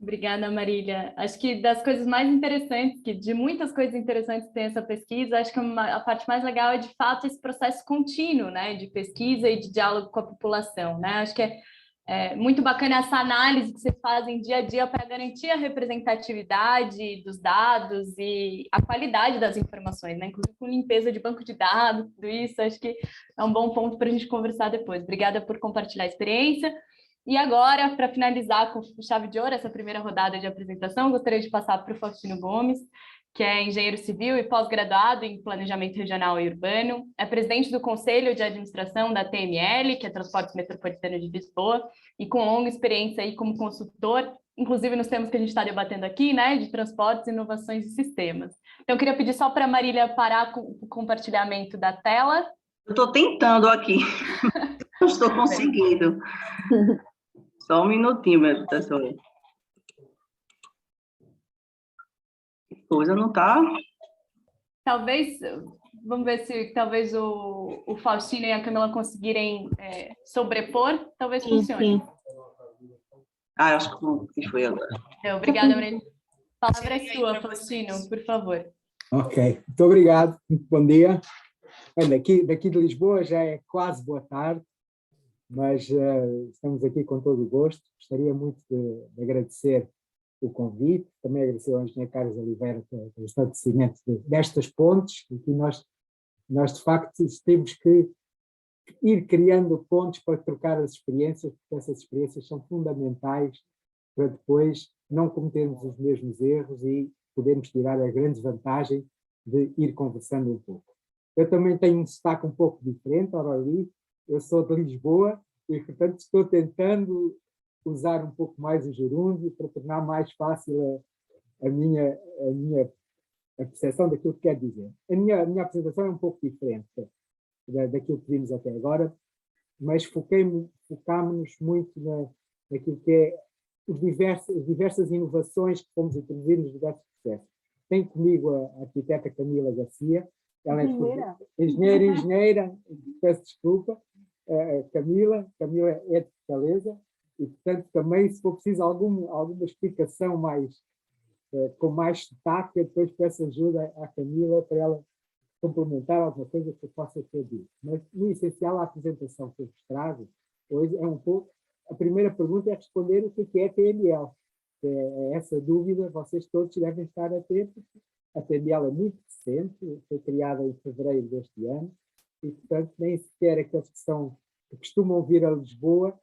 Obrigada, Marília. Acho que das coisas mais interessantes, que de muitas coisas interessantes que tem essa pesquisa, acho que a parte mais legal é, de fato, esse processo contínuo, né, de pesquisa e de diálogo com a população, né? Acho que é muito bacana essa análise que vocês fazem dia a dia para garantir a representatividade dos dados e a qualidade das informações, né? Inclusive com limpeza de banco de dados, tudo isso, acho que é um bom ponto para a gente conversar depois. Obrigada por compartilhar a experiência. E agora, para finalizar com chave de ouro essa primeira rodada de apresentação, gostaria de passar para o Faustino Gomes, que é engenheiro civil e pós-graduado em planejamento regional e urbano, é presidente do Conselho de Administração da TML, que é Transportes Metropolitano de Lisboa, e com longa experiência aí como consultor, inclusive nos temas que a gente está debatendo aqui, né, de transportes, inovações e sistemas. Então, eu queria pedir só para a Marília parar com o compartilhamento da tela. Eu estou tentando aqui, não estou conseguindo. Só um minutinho, meu professor. Que coisa, não está... Talvez, vamos ver se talvez o Faustino e a Camila conseguirem sobrepor, talvez funcione. Sim. Acho que foi agora. Então, obrigada, Marília. A palavra é sua, Faustino, por favor. Ok, muito obrigado, muito bom dia. Daqui de Lisboa já é quase boa tarde, mas estamos aqui com todo o gosto. Gostaria muito de agradecer o convite, também agradecer ao engenheiro Carlos Oliveira pelo estabelecimento destas pontes, e nós de facto temos que ir criando pontes para trocar as experiências, porque essas experiências são fundamentais para depois não cometermos os mesmos erros e podermos tirar a grande vantagem de ir conversando um pouco. Eu também tenho um sotaque um pouco diferente, ora ali, eu sou de Lisboa e, portanto, estou tentando usar um pouco mais o gerúndio para tornar mais fácil a minha percepção daquilo que quer dizer. A minha apresentação é um pouco diferente daquilo que vimos até agora, mas focámos-nos muito naquilo que é as diversas inovações que fomos introduzir nos diversos processos. Tenho comigo a arquiteta Camila Garcia, ela é engenheira, peço desculpa, Camila é de Fortaleza, e portanto também, se for preciso alguma explicação com mais sotaque, eu depois peço ajuda à Camila para ela complementar alguma coisa que eu possa ter dito. Mas, no essencial, a apresentação que eu vos trago hoje é um pouco... A primeira pergunta é responder o que é TML. Essa dúvida vocês todos devem estar a ter, porque a TML é muito recente, foi criada em fevereiro deste ano, e, portanto, nem sequer aqueles que costumam vir a Lisboa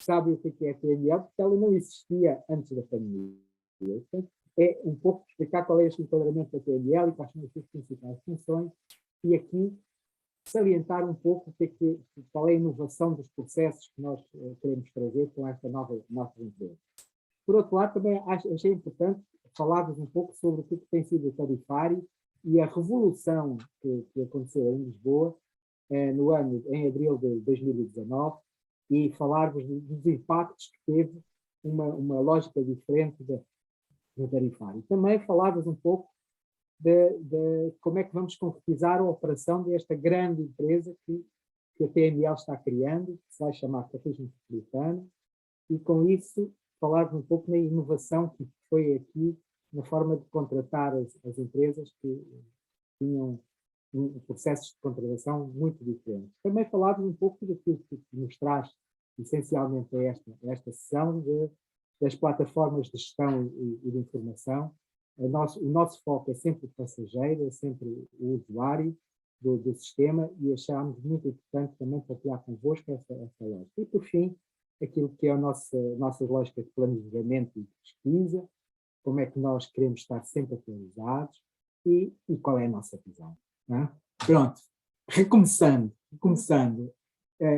sabem o que é a TML, porque ela não existia antes da pandemia. Portanto, é um pouco explicar qual é este enquadramento da TML e quais são as suas principais funções, e aqui salientar um pouco qual é a inovação dos processos que nós queremos trazer com esta nossa empresa. Por outro lado, também achei importante falar-vos um pouco sobre o que tem sido o tarifário e a revolução que aconteceu em Lisboa em abril de 2019, e falar-vos dos impactos que teve uma lógica diferente do tarifário. Também falar-vos um pouco de como é que vamos concretizar a operação desta grande empresa que a TML está criando, que se vai chamar Cartismo Metropolitano, e com isso falar-vos um pouco na inovação que foi aqui na forma de contratar as empresas que tinham processos de contratação muito diferentes. Também falar-vos um pouco daquilo que nos traz essencialmente a esta sessão das plataformas de gestão e de informação. O nosso foco é sempre o passageiro, é sempre o usuário do sistema, e achámos muito importante também partilhar convosco essa lógica. E, por fim, aquilo que é a nossa lógica de planejamento e de pesquisa, como é que nós queremos estar sempre atualizados e qual é a nossa visão. Não é? Pronto, recomeçando,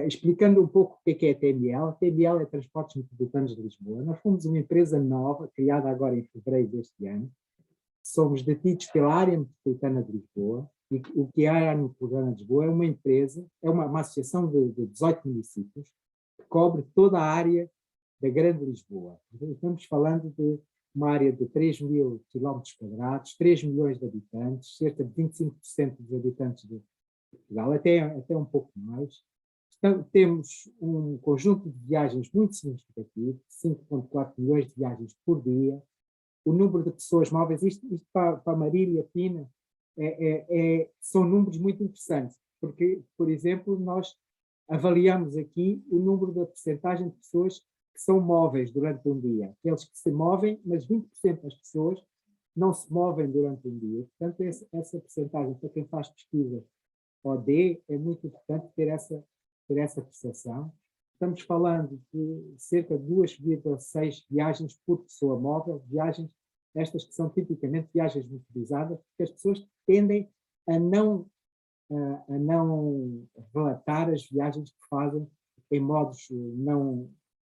explicando um pouco o que é a TML. A TML é Transportes Metropolitanos de Lisboa. Nós fomos uma empresa nova, criada agora em fevereiro deste ano. Somos detidos pela Área Metropolitana de Lisboa. E o que é a Área Metropolitana de Lisboa é uma empresa, é uma associação de 18 municípios que cobre toda a área da Grande Lisboa. Estamos falando de uma área de 3.000 km², 3 milhões de habitantes, cerca de 25% dos habitantes de Portugal, até um pouco mais. Então, temos um conjunto de viagens muito significativo, 5,4 milhões de viagens por dia. O número de pessoas móveis, isto para Marília, Pina, são números muito interessantes, porque, por exemplo, nós avaliamos aqui o número da percentagem de pessoas que são móveis durante um dia. Aqueles que se movem, mas 20% das pessoas não se movem durante um dia. Portanto, essa percentagem, para quem faz pesquisa OD, é muito importante ter essa percepção. Estamos falando de cerca de 2,6 viagens por pessoa móvel, viagens estas que são tipicamente viagens motorizadas, porque as pessoas tendem a não relatar as viagens que fazem em modos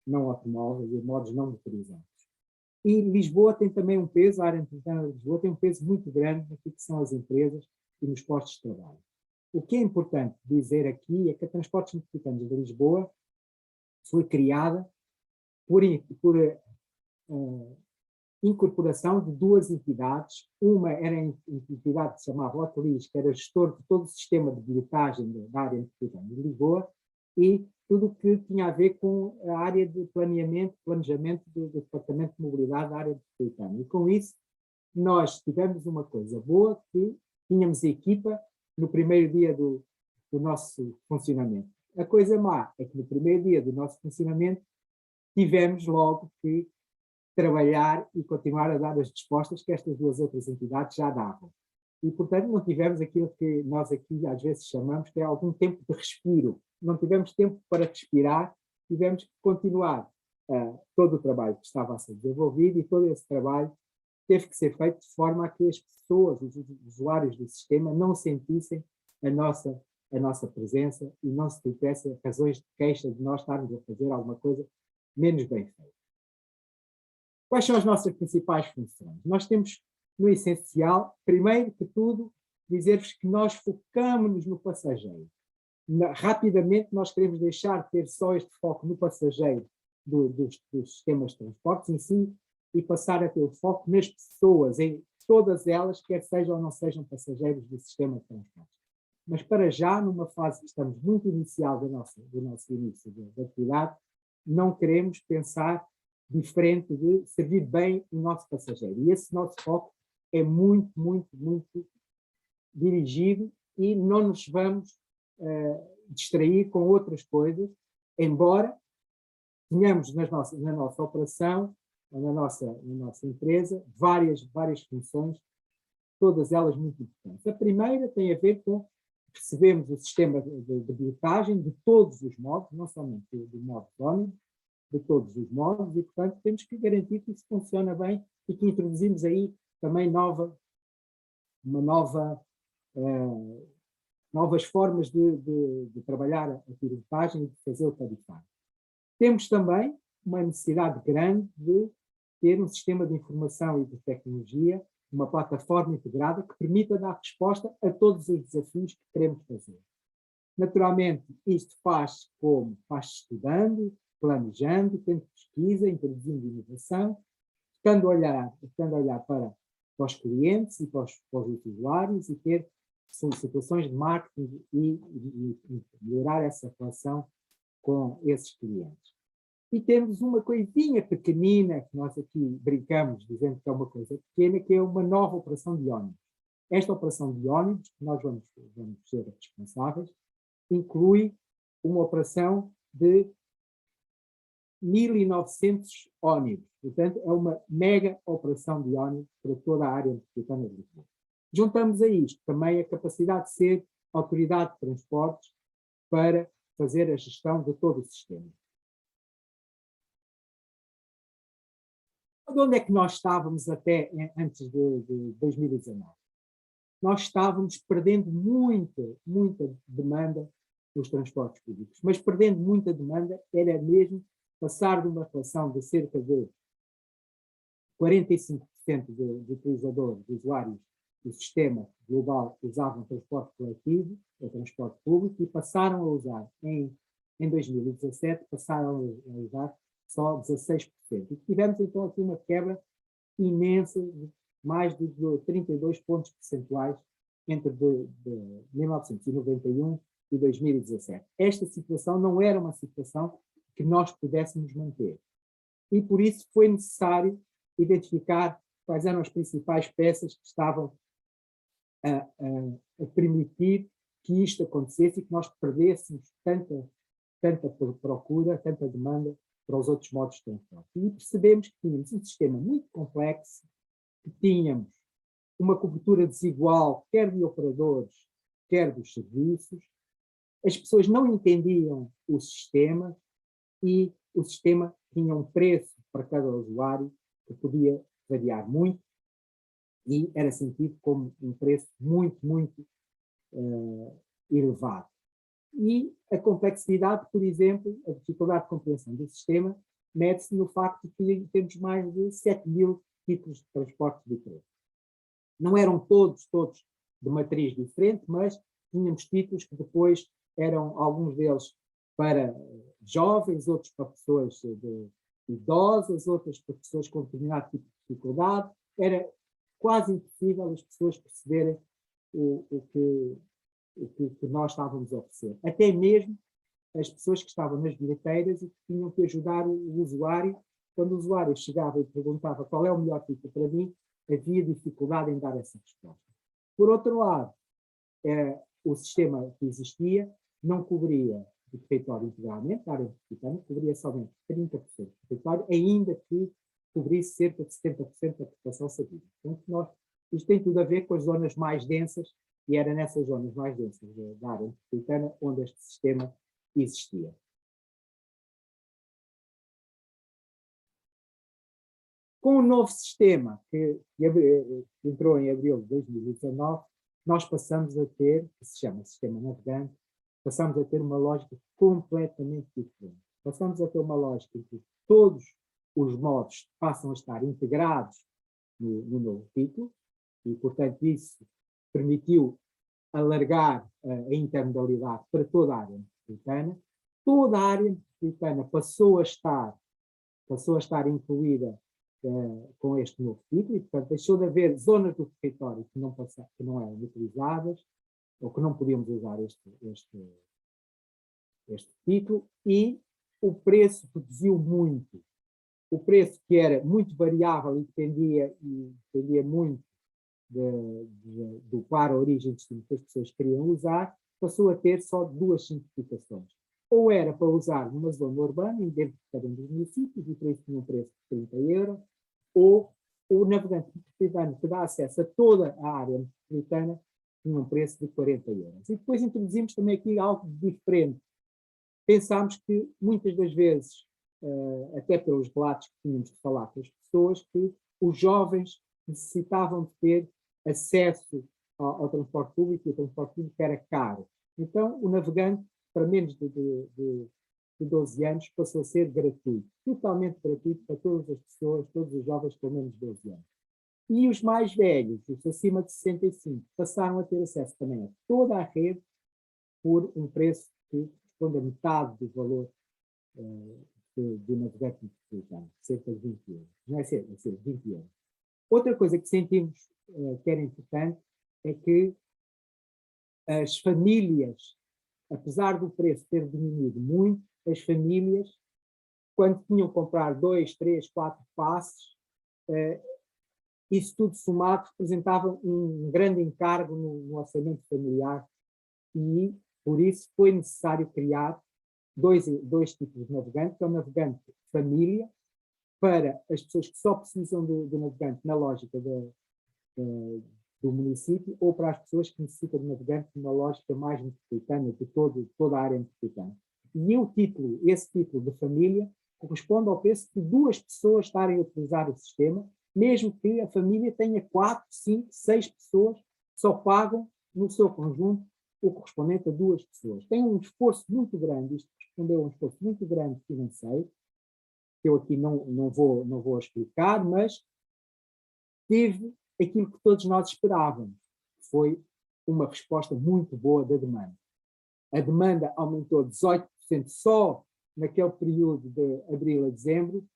não automóveis, em modos não motorizados. E Lisboa tem também um peso, a área metropolitana de Lisboa tem um peso muito grande naquilo que são as empresas e nos postos de trabalho. O que é importante dizer aqui é que a Transportes Metropolitanos de Lisboa foi criada por incorporação de duas entidades. Uma era a entidade que se chamava Hotelis, que era gestor de todo o sistema de bilhetagem da área metropolitana de Lisboa, e tudo o que tinha a ver com a área de planejamento do Departamento de Mobilidade da área metropolitana. E com isso, nós tivemos uma coisa boa, que tínhamos equipa no primeiro dia do nosso funcionamento. A coisa má é que no primeiro dia do nosso funcionamento tivemos logo que trabalhar e continuar a dar as respostas que estas duas outras entidades já davam. E, portanto, não tivemos aquilo que nós aqui às vezes chamamos que é algum tempo de respiro. Não tivemos tempo para respirar, tivemos que continuar todo o trabalho que estava a ser desenvolvido, e todo esse trabalho teve que ser feito de forma a que as pessoas, os usuários do sistema, não sentissem a nossa presença e não se tivessem razões de queixa de nós estarmos a fazer alguma coisa menos bem feita. Quais são as nossas principais funções? Nós temos, no essencial, primeiro que tudo, dizer-vos que nós focamos-nos no passageiro. Rapidamente nós queremos deixar de ter só este foco no passageiro dos sistemas de transportes em si, e passar a ter o foco nas pessoas, em todas elas, quer sejam ou não sejam passageiros do sistema de transportes. Mas para já, numa fase que estamos muito inicial do nosso início da atividade, não queremos pensar diferente de servir bem o nosso passageiro. E esse nosso foco é muito, muito, muito dirigido e não nos vamos distrair com outras coisas, embora tenhamos na nossa operação, na nossa empresa, várias funções, todas elas muito importantes. A primeira tem a ver com recebemos o sistema de bilhetagem de todos os modos, não somente do modo ónibus, de todos os modos, e, portanto, temos que garantir que isso funciona bem e que introduzimos aí também novas formas de trabalhar a bilhetagem e de fazer o tarifário. Temos também uma necessidade grande de ter um sistema de informação e de tecnologia, uma plataforma integrada que permita dar resposta a todos os desafios que queremos fazer. Naturalmente, isto faz estudando, planejando, tendo pesquisa, introduzindo inovação, estando a olhar para os clientes e para os usuários e ter situações de marketing e melhorar essa relação com esses clientes. E temos uma coisinha pequenina, que nós aqui brincamos, dizendo que é uma coisa pequena, que é uma nova operação de ónibus. Esta operação de ónibus, que nós vamos ser responsáveis, inclui uma operação de 1.900 ónibus. Portanto, é uma mega operação de ónibus para toda a área metropolitana de Lisboa. Juntamos a isto também a capacidade de ser autoridade de transportes para fazer a gestão de todo o sistema. Onde é que nós estávamos até antes de 2019? Nós estávamos perdendo muita demanda dos transportes públicos, mas perdendo muita demanda era mesmo passar de uma relação de cerca de 45% de utilizadores, de usuários do sistema global que usavam transporte coletivo, ou transporte público, e passaram a usar, em 2017, passaram a usar só 16%. E tivemos então aqui uma quebra imensa, de mais de 32 pontos percentuais entre 1991 e 2017. Esta situação não era uma situação que nós pudéssemos manter. E por isso foi necessário identificar quais eram as principais peças que estavam a permitir que isto acontecesse e que nós perdêssemos tanta procura, tanta demanda para os outros modos de transporte. E percebemos que tínhamos um sistema muito complexo, que tínhamos uma cobertura desigual, quer de operadores, quer dos serviços. As pessoas não entendiam o sistema e o sistema tinha um preço para cada usuário que podia variar muito e era sentido como um preço muito elevado. E a complexidade, por exemplo, a dificuldade de compreensão do sistema, mede-se no facto de que temos mais de 7.000 tipos de transporte diferentes. Não eram todos de matriz diferente, mas tínhamos títulos que depois eram, alguns deles para jovens, outros para pessoas idosas, outros para pessoas com determinado tipo de dificuldade. Era quase impossível as pessoas perceberem o que nós estávamos a oferecer. Até mesmo as pessoas que estavam nas bilheteiras e que tinham que ajudar o usuário. Quando o usuário chegava e perguntava qual é o melhor título para mim, havia dificuldade em dar essa resposta. Por outro lado, o sistema que existia não cobria o território integralmente, a área metropolitana, cobria somente 30% do território, ainda que cobrisse cerca de 70% da população sabida. Portanto, isto tem tudo a ver com as zonas mais densas, e era nessas zonas mais densas da área metropolitana onde este sistema existia. Com o novo sistema que entrou em abril de 2019, nós passamos a ter, que se chama Sistema Navegante, passamos a ter uma lógica completamente diferente. Passamos a ter uma lógica em que todos os modos passam a estar integrados no novo título, e, portanto, isso permitiu alargar a intermodalidade para toda a área metropolitana. Toda a área metropolitana passou a estar incluída com este novo título, e, portanto, deixou de haver zonas do território que não eram utilizadas, ou que não podíamos usar este título, e o preço reduziu muito. O preço, que era muito variável e dependia muito do para origem destino que as pessoas queriam usar, passou a ter só duas simplificações. Ou era para usar numa zona urbana, dentro de cada um dos municípios, e por isso tinha um preço de 30 euros, ou o navegante metropolitano que dá acesso a toda a área metropolitana tinha um preço de 40 euros. E depois introduzimos também aqui algo diferente. Pensámos que muitas das vezes, até pelos relatos que tínhamos de falar com as pessoas, que os jovens necessitavam de ter acesso ao transporte público, e o transporte público era caro. Então, o navegante, para menos de 12 anos, passou a ser gratuito, totalmente gratuito para todas as pessoas, todos os jovens com menos de 12 anos. E os mais velhos, os acima de 65, passaram a ter acesso também a toda a rede por um preço que corresponde a metade do valor do navegante metropolitano, cerca de 20 euros. Não é cerca, é 20 euros. Outra coisa que sentimos que era importante é que as famílias, apesar do preço ter diminuído muito, as famílias, quando tinham que comprar 2, 3, 4 passes, isso tudo somado representava um grande encargo no orçamento familiar, e por isso foi necessário criar dois tipos de navegante, que é o navegante família, para as pessoas que só precisam do navegante na lógica do município, ou para as pessoas que necessitam de navegante numa lógica mais metropolitana, de toda a área metropolitana. E esse título de família corresponde ao preço de 2 pessoas estarem a utilizar o sistema, mesmo que a família tenha 4, 5, 6 pessoas, só pagam no seu conjunto o correspondente a 2 pessoas. Tem um esforço muito grande, isto correspondeu a um esforço muito grande financeiro, que eu aqui não vou explicar, mas teve aquilo que todos nós esperávamos, foi uma resposta muito boa da demanda. A demanda aumentou 18% só naquele período de abril a dezembro,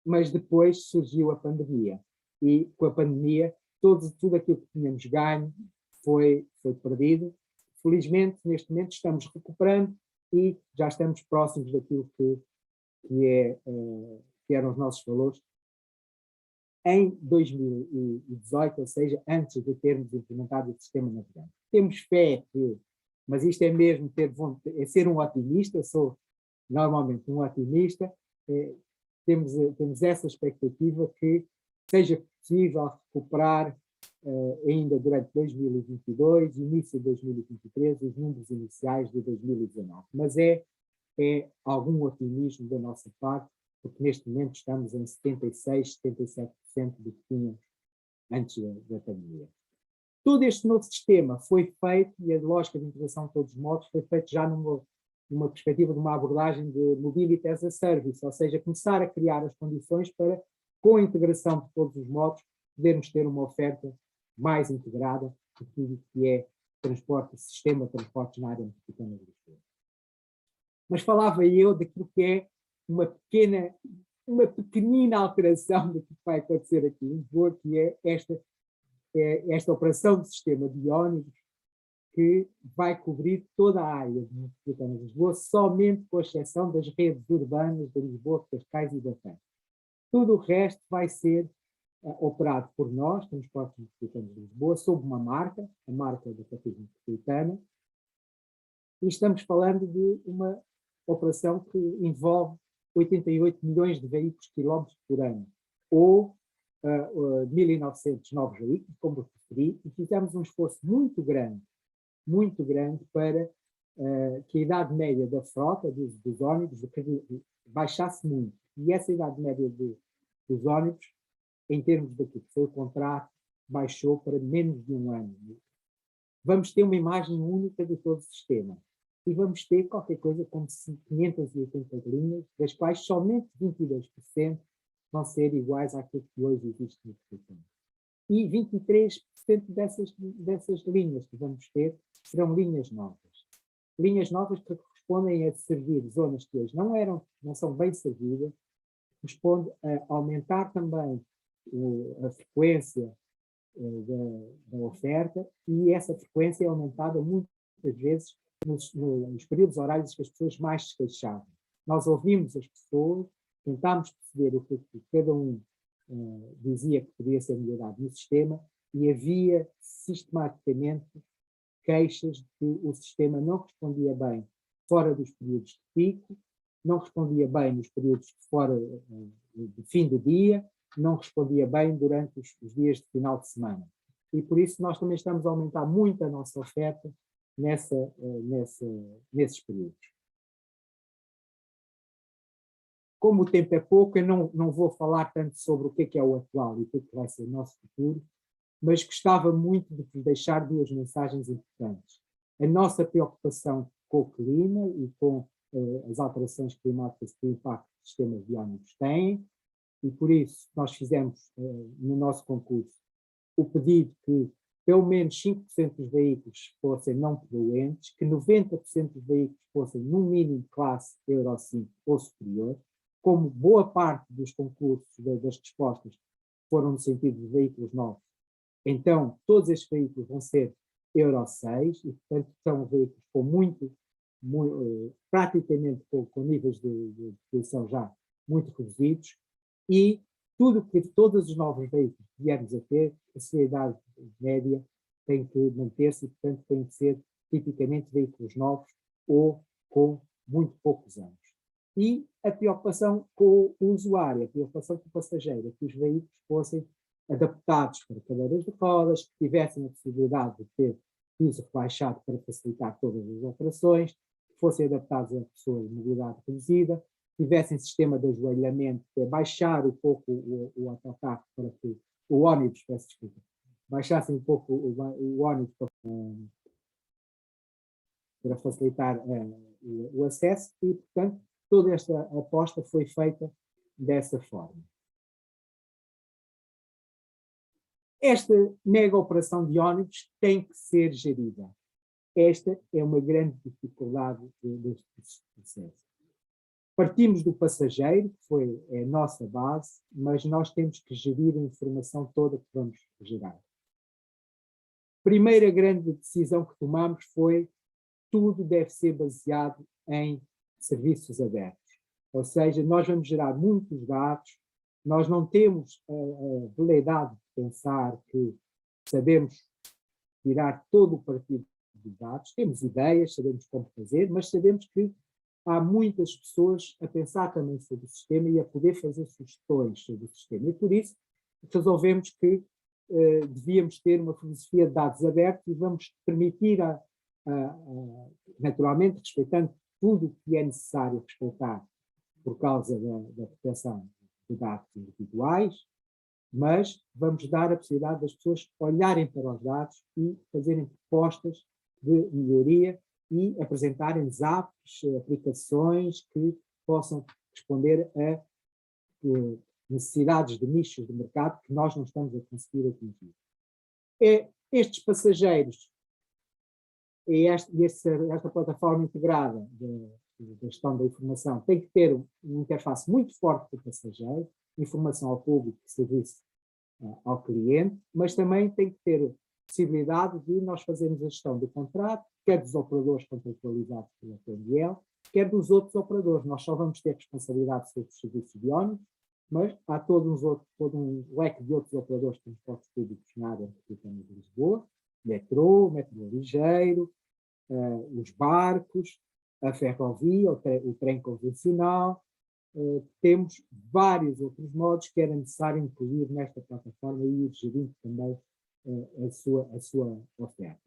mas depois surgiu a pandemia. E com a pandemia, tudo aquilo que tínhamos ganho foi perdido. Felizmente, neste momento, estamos recuperando e já estamos próximos daquilo que eram os nossos valores em 2018, ou seja, antes de termos implementado o sistema navegante. Temos fé que, mas isto é mesmo ser um otimista, sou normalmente um otimista, temos essa expectativa que seja possível recuperar ainda durante 2022, início de 2023, os números iniciais de 2019. Mas é algum otimismo da nossa parte, porque neste momento estamos em 76%, 77% do que tínhamos antes da pandemia. Todo este novo sistema foi feito, e a lógica de integração de todos os modos foi feito já numa perspectiva de uma abordagem de Mobility as a Service, ou seja, começar a criar as condições para, com a integração de todos os modos, podermos ter uma oferta mais integrada de tudo que é transporte, sistema de transportes na área metropolitana de Lisboa. Mas falava eu daquilo que é uma pequenina alteração do que vai acontecer aqui em Lisboa, que é esta operação de sistema de ônibus que vai cobrir toda a área metropolitana de Lisboa, somente com exceção das redes urbanas de Lisboa, Cascais e da Fé. Tudo o resto vai ser operado por nós, Transportes Metropolitanos de Lisboa, sob uma marca, a marca da Capital Metropolitana, e estamos falando de uma operação que envolve 88 milhões de veículos quilómetros por ano, ou 1.900 novos veículos, como eu referi, e fizemos um esforço muito grande para que a idade média da frota, dos ônibus, baixasse muito. E essa idade média dos ônibus, em termos daquilo que foi o contrato, baixou para menos de 1 ano. Vamos ter uma imagem única de todo o sistema. E vamos ter qualquer coisa como 580 linhas, das quais somente 22% vão ser iguais àquilo que hoje existe no sistema. E 23% dessas linhas que vamos ter serão linhas novas. Linhas novas que correspondem a servir zonas que hoje não são bem servidas, corresponde a aumentar também a frequência da oferta, e essa frequência é aumentada muitas vezes nos períodos horários que as pessoas mais se queixavam. Nós ouvimos as pessoas, tentámos perceber o que cada um dizia que poderia ser melhorado no sistema, e havia sistematicamente queixas de que o sistema não respondia bem fora dos períodos de pico, não respondia bem nos períodos de fora de fim do dia, não respondia bem durante os dias de final de semana. E por isso nós também estamos a aumentar muito a nossa oferta nesses períodos. Como o tempo é pouco, eu não vou falar tanto sobre o que é o atual e o que vai ser o nosso futuro, mas gostava muito de vos deixar duas mensagens importantes. A nossa preocupação com o clima e com as alterações climáticas que o impacto dos sistemas biónicos têm, e por isso nós fizemos no nosso concurso o pedido que pelo menos 5% dos veículos fossem não poluentes, que 90% dos veículos fossem no mínimo classe Euro 5 ou superior, como boa parte dos concursos das respostas foram no sentido de veículos novos. Então, todos estes veículos vão ser Euro 6 e, portanto, são veículos com praticamente com níveis de poluição já muito reduzidos e todos os novos veículos que viermos a ter, a sua idade média tem que manter-se e, portanto, tem que ser tipicamente veículos novos ou com muito poucos anos. E a preocupação com o usuário, a preocupação com o passageiro, que os veículos fossem adaptados para cadeiras de rodas, que tivessem a possibilidade de ter piso rebaixado para facilitar todas as operações, que fossem adaptados a pessoas de mobilidade reduzida, tivessem sistema de ajoelhamento, que é baixar um pouco o autocarro para que o ônibus, peço desculpa, baixassem um pouco o ônibus para facilitar o acesso e, portanto, toda esta aposta foi feita dessa forma. Esta mega operação de ônibus tem que ser gerida. Esta é uma grande dificuldade deste processo. Partimos do passageiro, que é a nossa base, mas nós temos que gerir a informação toda que vamos gerar. Primeira grande decisão que tomamos foi tudo deve ser baseado em serviços abertos. Ou seja, nós vamos gerar muitos dados, nós não temos a veleidade de pensar que sabemos tirar todo o partido dos dados, temos ideias, sabemos como fazer, mas sabemos que há muitas pessoas a pensar também sobre o sistema e a poder fazer sugestões sobre o sistema. E por isso resolvemos que devíamos ter uma filosofia de dados abertos e vamos permitir, naturalmente, respeitando tudo o que é necessário respeitar por causa da proteção de dados individuais, mas vamos dar a possibilidade das pessoas olharem para os dados e fazerem propostas de melhoria e apresentarem apps, aplicações que possam responder a necessidades de nichos de mercado que nós não estamos a conseguir atingir. Estes passageiros e esta plataforma integrada de gestão da informação tem que ter uma interface muito forte com o passageiro, informação ao público e serviço ao cliente, mas também tem que ter possibilidade de nós fazermos a gestão do contrato, quer dos operadores contratualizados pela TML, quer dos outros operadores. Nós só vamos ter responsabilidade sobre os serviços de ônibus, mas há todo um leque de outros operadores de transportes públicos na área metropolitana de Lisboa, metrô ligeiro, os barcos, a ferrovia, o trem convencional. Temos vários outros modos que era necessário incluir nesta plataforma e ir gerindo também a sua oferta.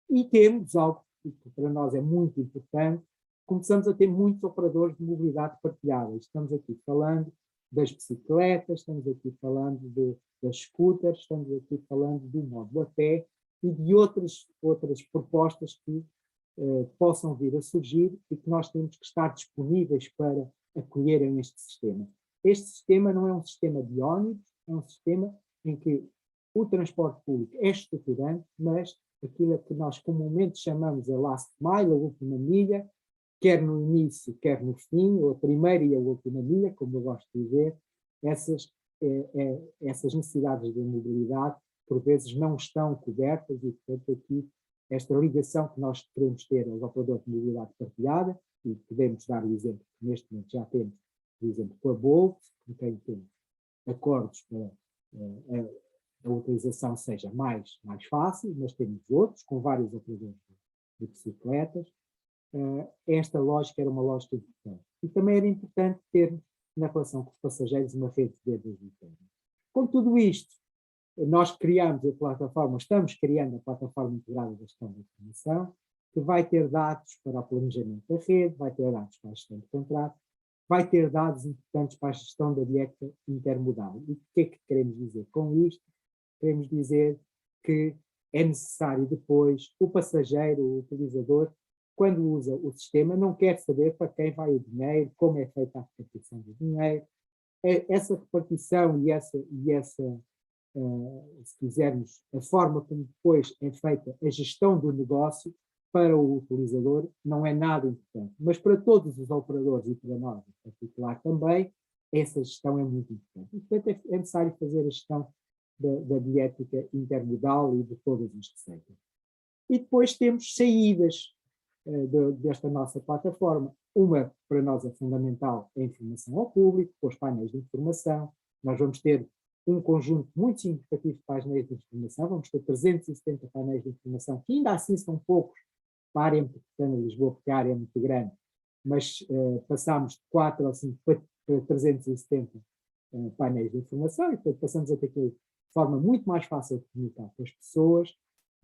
E temos algo que para nós é muito importante, começamos a ter muitos operadores de mobilidade partilhada. Estamos aqui falando das bicicletas, estamos aqui falando das scooters, estamos aqui falando do módulo a pé e de outras propostas que possam vir a surgir e que nós temos que estar disponíveis para acolherem este sistema. Este sistema não é um sistema de ônibus, é um sistema em que o transporte público é estruturante, mas aquilo que nós comumente chamamos a last mile, a última milha, quer no início, quer no fim, ou a primeira e a última milha, como eu gosto de dizer, essas necessidades de mobilidade, por vezes, não estão cobertas e, portanto, aqui, esta ligação que nós queremos ter aos operadores de mobilidade partilhada, e podemos dar o exemplo que neste momento já temos, por exemplo, com a Bolt, com quem temos acordos para a utilização seja mais fácil, mas temos outros, com vários operadores de bicicletas. Esta lógica era uma lógica importante. E também era importante ter, na relação com os passageiros, uma rede de redes internas. Com tudo isto, nós criamos a plataforma, estamos criando a plataforma integrada da gestão da informação, que vai ter dados para o planejamento da rede, vai ter dados para a gestão de contrato, vai ter dados importantes para a gestão da dieta intermodal. E o que é que queremos dizer com isto? Queremos dizer que é necessário depois, o passageiro, o utilizador, quando usa o sistema, não quer saber para quem vai o dinheiro, como é feita a repartição do dinheiro. Essa repartição e essa se quisermos, a forma como depois é feita a gestão do negócio para o utilizador não é nada importante. Mas para todos os operadores e para nós em particular também, essa gestão é muito importante. E, portanto, é necessário fazer a gestão da diética intermodal e de todas as receitas. E depois temos saídas desta nossa plataforma. Uma, para nós, é fundamental, é a informação ao público, com os painéis de informação. Nós vamos ter um conjunto muito significativo de painéis de informação, vamos ter 370 painéis de informação, que ainda assim são poucos para a área metropolitana de Lisboa, porque a área é muito grande, mas passámos de 4 ou 5 para 370 painéis de informação, e depois passamos a ter que, de forma muito mais fácil de comunicar com as pessoas.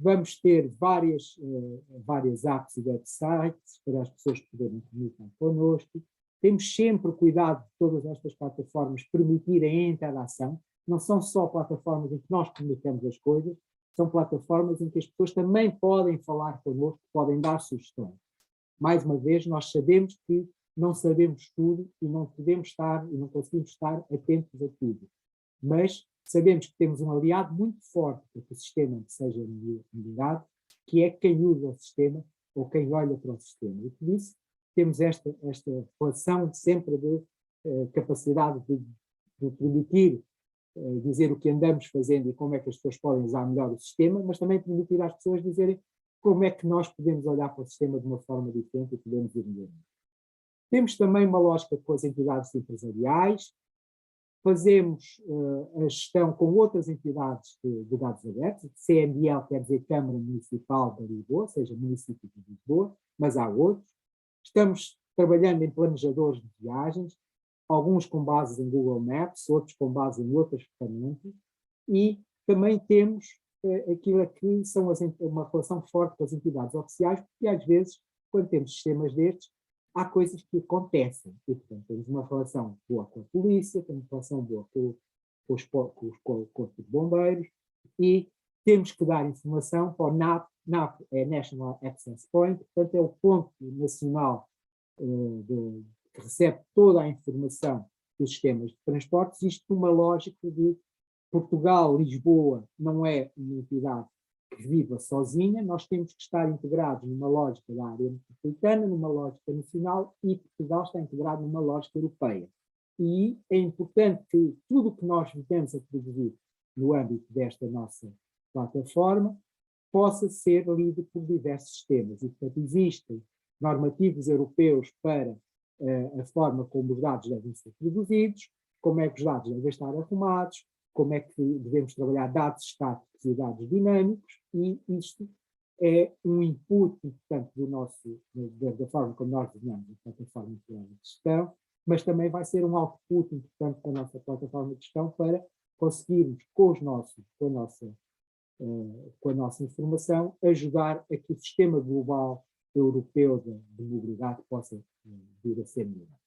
Vamos ter várias apps e websites para as pessoas poderem comunicar connosco. Temos sempre o cuidado de todas estas plataformas permitirem a interação. Não são só plataformas em que nós comunicamos as coisas, são plataformas em que as pessoas também podem falar connosco, podem dar sugestões. Mais uma vez, nós sabemos que não sabemos tudo e não podemos estar e não conseguimos estar atentos a tudo. Mas sabemos que temos um aliado muito forte para que o sistema seja melhorado, que é quem usa o sistema ou quem olha para o sistema. E por isso temos esta relação sempre de capacidade de permitir dizer o que andamos fazendo e como é que as pessoas podem usar melhor o sistema, mas também permitir às pessoas dizerem como é que nós podemos olhar para o sistema de uma forma diferente e podemos ir melhor. Temos também uma lógica com as entidades empresariais, fazemos a gestão com outras entidades de dados abertos, CMDL quer dizer Câmara Municipal de Lisboa, ou seja, município de Lisboa, mas há outros. Estamos trabalhando em planejadores de viagens, alguns com base em Google Maps, outros com base em outras ferramentas, e também temos aquilo que são uma relação forte com as entidades oficiais, porque às vezes, quando temos sistemas destes, há coisas que acontecem. E, portanto, temos uma relação boa com a polícia, temos uma relação boa com os corpos de bombeiros, e temos que dar informação para o NAP. NAP é National Access Point, portanto, é o ponto nacional que recebe toda a informação dos sistemas de transportes, isto numa lógica de Portugal, Lisboa, não é uma entidade que viva sozinha, nós temos que estar integrados numa lógica da área metropolitana, numa lógica nacional, e Portugal está integrado numa lógica europeia. E é importante que tudo o que nós vivemos a produzir no âmbito desta nossa plataforma possa ser lido por diversos sistemas. E, portanto, existem normativos europeus para a forma como os dados devem ser produzidos, como é que os dados devem estar arrumados, como é que devemos trabalhar dados estáticos e dados dinâmicos, e isto é um input importante da forma como nós desenhamos a plataforma de gestão, mas também vai ser um output importante para a nossa plataforma de gestão para conseguirmos, com a nossa informação, ajudar a que o sistema global europeu de mobilidade possa vir a ser melhorado.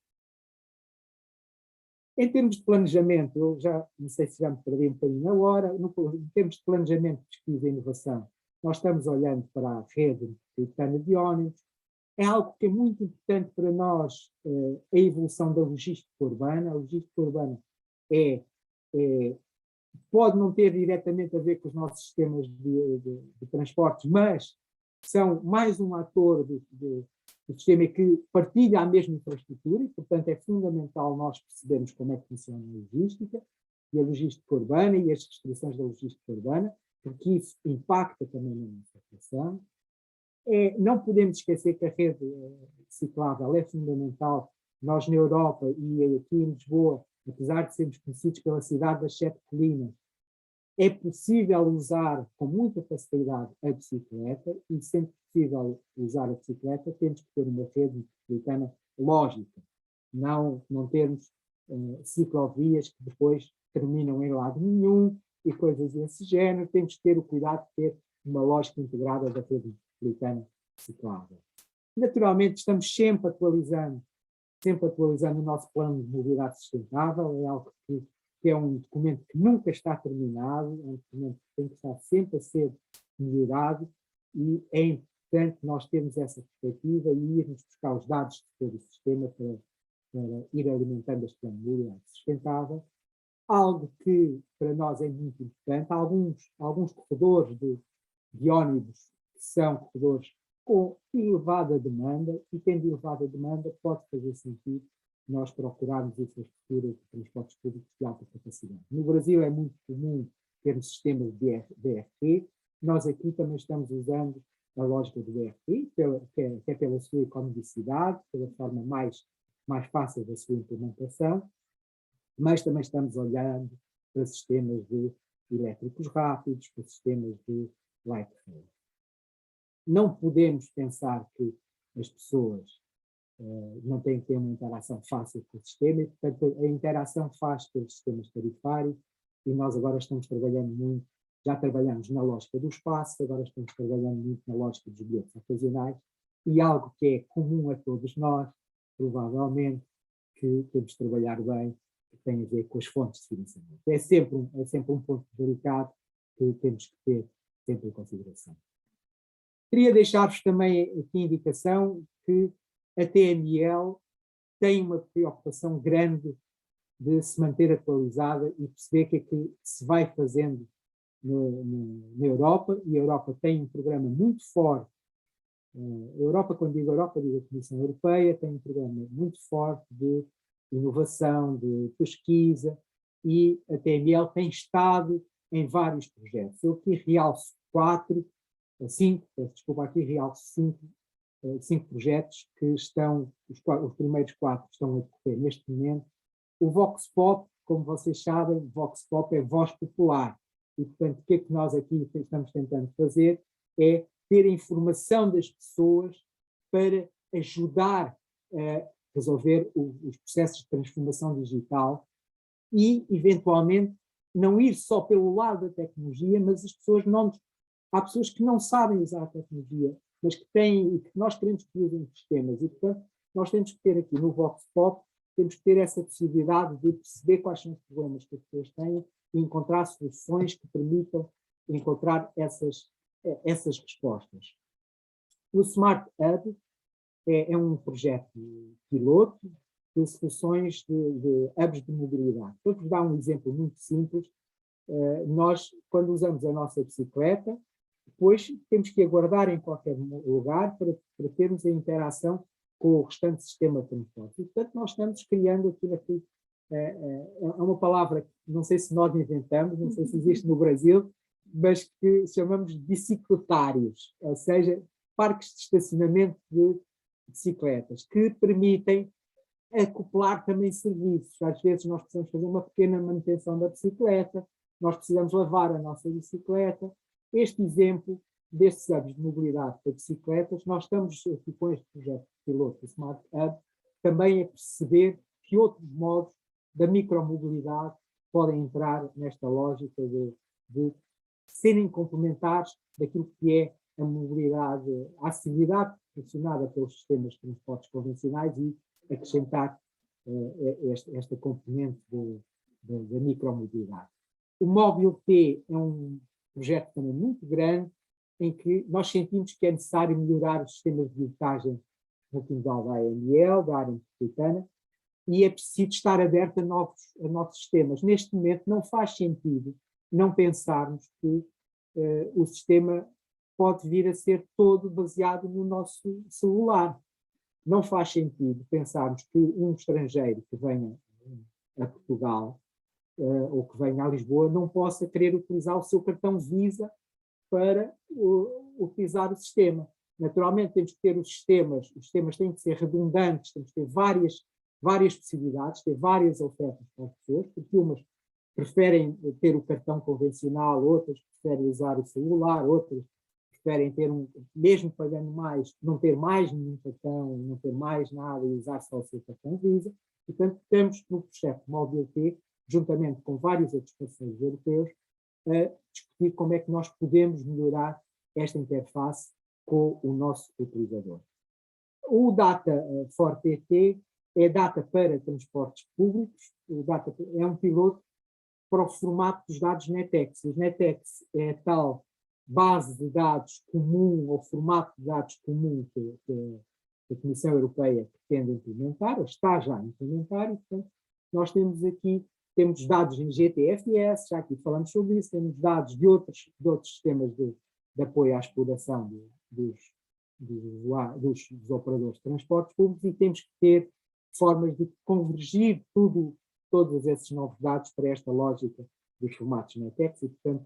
Em termos de planejamento, eu já não sei se já me perdi um bocadinho na hora, em termos de planejamento, pesquisa e inovação, nós estamos olhando para a rede metropolitana de ónibus. É algo que é muito importante para nós, a evolução da logística urbana. A logística urbana pode não ter diretamente a ver com os nossos sistemas de transportes, mas são mais um ator do sistema que partilha a mesma infraestrutura e, portanto, é fundamental nós percebermos como é que funciona a logística e a logística urbana e as restrições da logística urbana, porque isso impacta também na nossa atuação. Não podemos esquecer que a rede ciclável é fundamental. Nós, na Europa e aqui em Lisboa, apesar de sermos conhecidos pela cidade das 7 colinas, É possível usar com muita facilidade a bicicleta e, sendo possível usar a bicicleta, temos que ter uma rede metropolitana lógica, não termos ciclovias que depois terminam em lado nenhum e coisas desse género. Temos que ter o cuidado de ter uma lógica integrada da rede metropolitana ciclável. Naturalmente, estamos sempre atualizando o nosso plano de mobilidade sustentável. É algo que é um documento que nunca está terminado, é um documento que tem que estar sempre a ser melhorado, e é importante nós termos essa perspectiva e irmos buscar os dados de todo o sistema para ir alimentando este plano de mobilidade sustentável. Algo que para nós é muito importante, alguns corredores de ónibus que são corredores com elevada demanda, e tendo elevada demanda pode fazer sentido nós procurarmos infraestruturas de transportes públicos de alta capacidade. No Brasil é muito comum termos sistemas de BRT. Nós aqui também estamos usando a lógica do BRT, que é pela sua economicidade, pela forma mais fácil da sua implementação, mas também estamos olhando para sistemas de elétricos rápidos, para sistemas de light rail. Não podemos pensar que as pessoas não têm que ter uma interação fácil com o sistema, e, portanto, a interação faz pelos sistemas tarifários, e nós agora estamos trabalhando muito, já trabalhamos na lógica do espaço, agora estamos trabalhando muito na lógica dos bilhetes ocasionais, e algo que é comum a todos nós, provavelmente, que temos de trabalhar bem, que tem a ver com as fontes de financiamento. É sempre um ponto delicado que temos que ter sempre em consideração. Queria deixar-vos também aqui a indicação que a TML tem uma preocupação grande de se manter atualizada e perceber o que é que se vai fazendo na Europa, e a Europa tem um programa muito forte. A Europa, quando digo Europa, digo a Comissão Europeia, tem um programa muito forte de inovação, de pesquisa, e a TML tem estado em vários projetos. Eu aqui realço cinco projetos que estão, os primeiros 4 estão a decorrer neste momento. O Vox Pop, como vocês sabem, Vox Pop é voz popular, e portanto o que é que nós aqui estamos tentando fazer é ter a informação das pessoas para ajudar a resolver os processos de transformação digital e, eventualmente, não ir só pelo lado da tecnologia, mas as pessoas há pessoas que não sabem usar a tecnologia, mas que têm, e que nós queremos que usem sistemas, e portanto nós temos que ter aqui no Vox Pop, temos que ter essa possibilidade de perceber quais são os problemas que as pessoas têm e encontrar soluções que permitam encontrar essas respostas. O Smart Hub é um projeto piloto de soluções de hubs de mobilidade. Para vos dar um exemplo muito simples, nós, quando usamos a nossa bicicleta, depois temos que aguardar em qualquer lugar para termos a interação com o restante sistema de transporte. E, portanto, nós estamos criando aqui, é uma palavra que não sei se nós inventamos, não sei se existe no Brasil, mas que chamamos de bicicletários, ou seja, parques de estacionamento de bicicletas, que permitem acoplar também serviços. Às vezes nós precisamos fazer uma pequena manutenção da bicicleta, nós precisamos lavar a nossa bicicleta. Este exemplo destes hubs de mobilidade para bicicletas, nós estamos aqui com este projeto piloto do Smart Hub também a perceber que outros modos da micromobilidade podem entrar nesta lógica de serem complementares daquilo que é a mobilidade, a acessibilidade proporcionada pelos sistemas de transportes convencionais e acrescentar esta componente da micromobilidade. O Móbil T é um projeto também muito grande, em que nós sentimos que é necessário melhorar os sistemas de bilhetagem multimodal da AML, da área metropolitana, e é preciso estar aberto a novos sistemas. Neste momento não faz sentido não pensarmos que o sistema pode vir a ser todo baseado no nosso celular. Não faz sentido pensarmos que um estrangeiro que venha a Portugal ou que venha a Lisboa não possa querer utilizar o seu cartão Visa para utilizar o sistema. Naturalmente temos que ter os sistemas têm que ser redundantes, temos que ter várias possibilidades, ter várias ofertas para as pessoas, porque umas preferem ter o cartão convencional, outras preferem usar o celular, outras preferem ter mesmo pagando mais, não ter mais nenhum cartão, não ter mais nada e usar só o seu cartão Visa. Portanto, estamos no projeto Mobility, juntamente com vários outros parceiros europeus, a discutir como é que nós podemos melhorar esta interface com o nosso utilizador. O Data for PT é data para transportes públicos, o Data é um piloto para o formato dos dados NetEx. Os NetEx é a tal base de dados comum, ou formato de dados comum que a Comissão Europeia pretende implementar, está já a implementar, e, portanto, nós temos aqui, temos dados em GTFS, já aqui falamos sobre isso, temos dados de outros sistemas de apoio à exploração dos operadores de transportes públicos, e temos que ter formas de convergir todos esses novos dados para esta lógica dos formatos NetEx, e, portanto,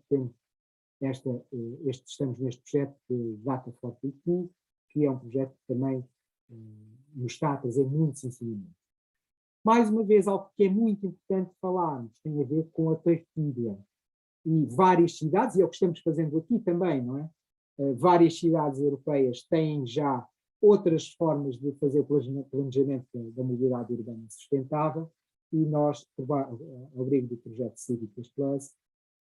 estamos neste projeto de Data for PT, que é um projeto que também nos está a trazer muitos ensinamentos. Mais uma vez, algo que é muito importante falarmos tem a ver com a partilha. E várias cidades, e é o que estamos fazendo aqui também, não é? Várias cidades europeias têm já outras formas de fazer o planejamento da mobilidade urbana sustentável, e nós, ao abrigo do projeto Cívicas Plus,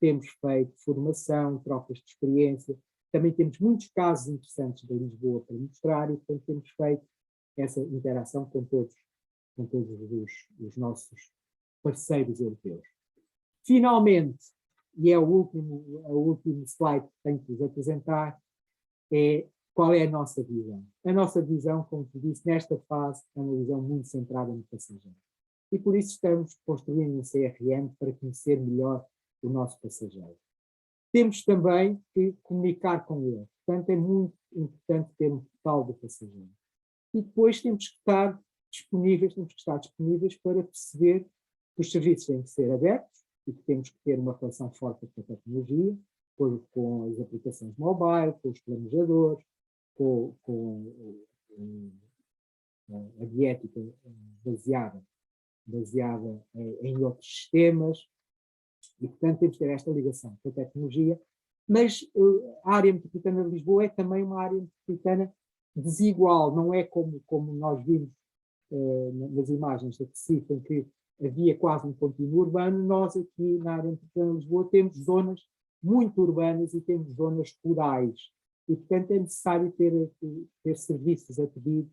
temos feito formação, trocas de experiência, também temos muitos casos interessantes de Lisboa para mostrar, e portanto temos feito essa interação com todos os nossos parceiros europeus. Finalmente, e é o último slide que tenho que vos apresentar, é qual é a nossa visão. A nossa visão, como te disse, nesta fase é uma visão muito centrada no passageiro. E por isso estamos construindo um CRM para conhecer melhor o nosso passageiro. Temos também que comunicar com ele. Portanto, é muito importante ter um total do passageiro. E depois temos que estar disponíveis para perceber que os serviços têm que ser abertos e que temos que ter uma relação forte com a tecnologia, com as aplicações mobile, com os planejadores, com a diética baseada em outros sistemas, e, portanto, temos que ter esta ligação com a tecnologia, mas a área metropolitana de Lisboa é também uma área metropolitana desigual, não é como nós vimos nas imagens da Recife, em que havia quase um contínuo urbano. Nós aqui na área metropolitana de Lisboa temos zonas muito urbanas e temos zonas rurais, e, portanto, é necessário ter serviços a pedir,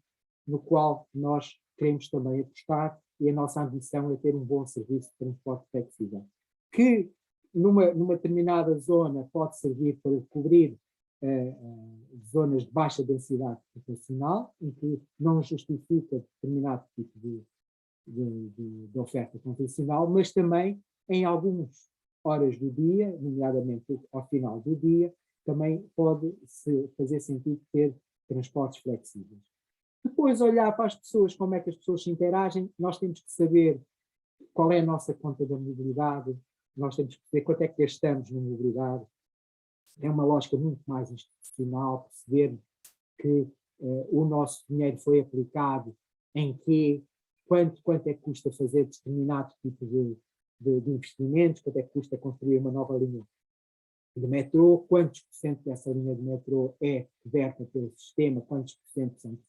no qual nós queremos também apostar, e a nossa ambição é ter um bom serviço de transporte flexível, que numa determinada zona pode servir para cobrir zonas de baixa densidade populacional, em que não justifica determinado tipo de oferta convencional, mas também em algumas horas do dia, nomeadamente ao final do dia, também pode fazer sentido ter transportes flexíveis. Depois, olhar para as pessoas, como é que as pessoas se interagem. Nós temos que saber qual é a nossa conta da mobilidade, nós temos que saber quanto é que gastamos na mobilidade. É uma lógica muito mais institucional, perceber que o nosso dinheiro foi aplicado em quê, quanto é que custa fazer determinado tipo de investimentos, quanto é que custa construir uma nova linha de metrô, quantos por cento dessa linha de metrô é coberta pelo sistema, quantos por cento são de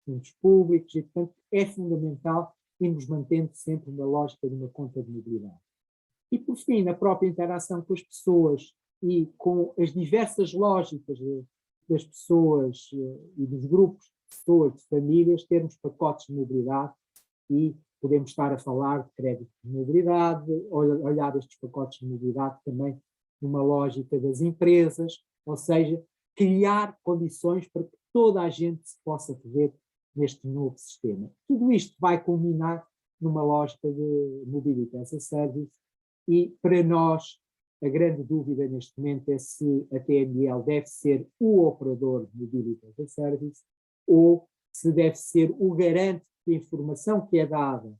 fundos públicos, e, portanto, é fundamental irmos mantendo sempre uma lógica de uma conta de mobilidade. E, por fim, na própria interação com as pessoas e com as diversas lógicas das pessoas e dos grupos de pessoas, de famílias, termos pacotes de mobilidade, e podemos estar a falar de crédito de mobilidade, olhar estes pacotes de mobilidade também numa lógica das empresas, ou seja, criar condições para que toda a gente se possa ver neste novo sistema. Tudo isto vai culminar numa lógica de Mobility as a Service, e para nós a grande dúvida neste momento é se a TML deve ser o operador de Mobility as a Service ou se deve ser o garante que a informação que é dada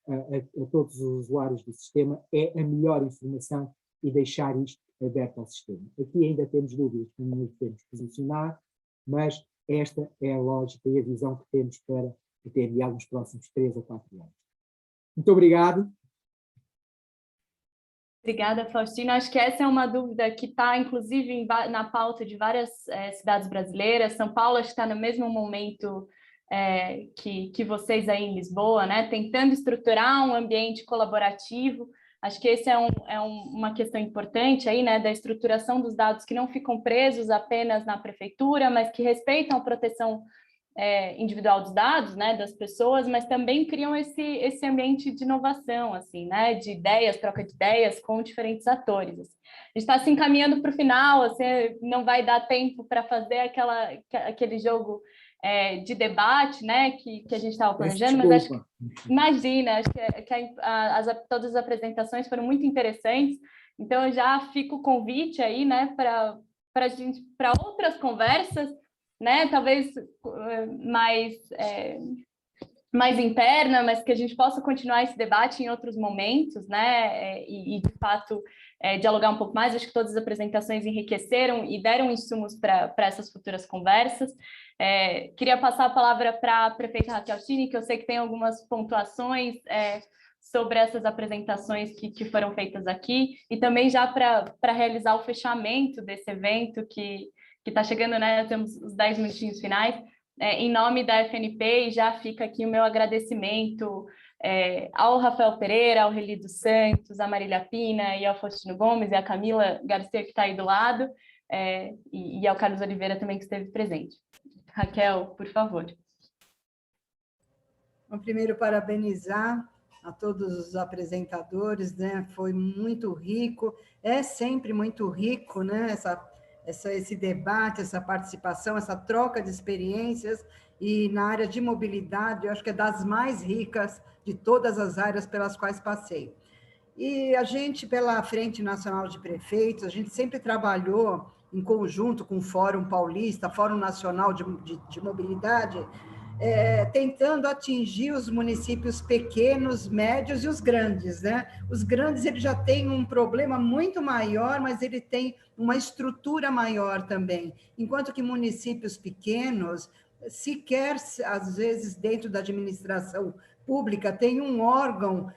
a todos os usuários do sistema é a melhor informação, e deixar isto aberto ao sistema. Aqui ainda temos dúvidas como nos podemos posicionar, mas esta é a lógica e a visão que temos para a TML nos próximos 3 a 4 anos. Muito obrigado. Obrigada, Faustina. Acho que essa é uma dúvida que está, inclusive, na pauta de várias cidades brasileiras. São Paulo está no mesmo momento que vocês aí em Lisboa, né? Tentando estruturar um ambiente colaborativo. Acho que esse uma questão importante aí, né? Da estruturação dos dados que não ficam presos apenas na prefeitura, mas que respeitam a proteção individual dos dados, né, das pessoas, mas também criam esse ambiente de inovação, assim, né, de ideias, troca de ideias com diferentes atores. Assim. A gente está se encaminhando para o final, assim, não vai dar tempo para fazer aquele jogo de debate, né, que a gente estava planejando, mas acho que, imagina, acho que todas as apresentações foram muito interessantes, então eu já fico o convite aí, né, para outras conversas, né, talvez mais interna, mas que a gente possa continuar esse debate em outros momentos, né, e de fato dialogar um pouco mais. Acho que todas as apresentações enriqueceram e deram insumos para essas futuras conversas. Queria passar a palavra para a prefeita Raquel Chini, que eu sei que tem algumas pontuações sobre essas apresentações que foram feitas aqui, e também já para realizar o fechamento desse evento que está chegando, né? Temos os 10 minutinhos finais. Em nome da FNP, já fica aqui o meu agradecimento ao Rafael Pereira, ao Reli dos Santos, à Marília Pina e ao Faustino Gomes e à Camila Garcia, que está aí do lado, e ao Carlos Oliveira também, que esteve presente. Raquel, por favor. Bom, primeiro, parabenizar a todos os apresentadores, né? Foi muito rico, é sempre muito rico, né? Esse debate, essa participação, essa troca de experiências, e na área de mobilidade, eu acho que é das mais ricas de todas as áreas pelas quais passei. E a gente, pela Frente Nacional de Prefeitos, a gente sempre trabalhou em conjunto com o Fórum Paulista, Fórum Nacional de Mobilidade, tentando atingir os municípios pequenos, médios e os grandes, né? Os grandes, eles já têm um problema muito maior, mas ele tem uma estrutura maior também, enquanto que municípios pequenos, sequer, às vezes, dentro da administração pública, tem um órgão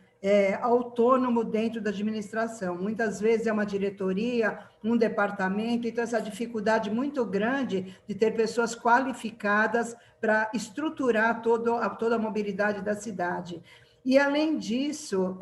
autônomo dentro da administração. Muitas vezes é uma diretoria, um departamento, então essa dificuldade muito grande de ter pessoas qualificadas para estruturar toda a mobilidade da cidade. E, além disso,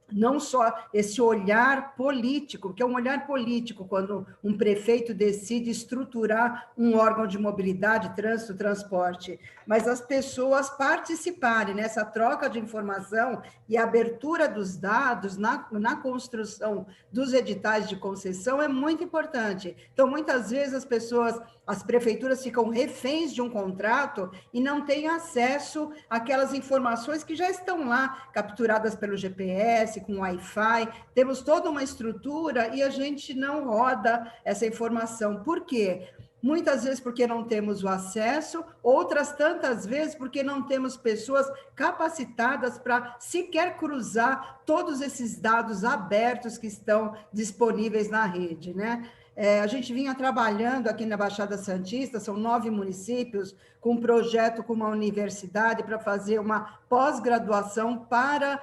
não só esse olhar político, que é um olhar político quando um prefeito decide estruturar um órgão de mobilidade, trânsito, transporte, mas as pessoas participarem nessa troca de informação e abertura dos dados na construção dos editais de concessão é muito importante. Então, muitas vezes as prefeituras ficam reféns de um contrato e não têm acesso àquelas informações que já estão lá, capturadas pelo GPS, com Wi-Fi, temos toda uma estrutura e a gente não roda essa informação. Por quê? Muitas vezes porque não temos o acesso, outras tantas vezes porque não temos pessoas capacitadas para sequer cruzar todos esses dados abertos que estão disponíveis na rede, né? A gente vinha trabalhando aqui na Baixada Santista, são 9 municípios, com um projeto com uma universidade para fazer uma pós-graduação para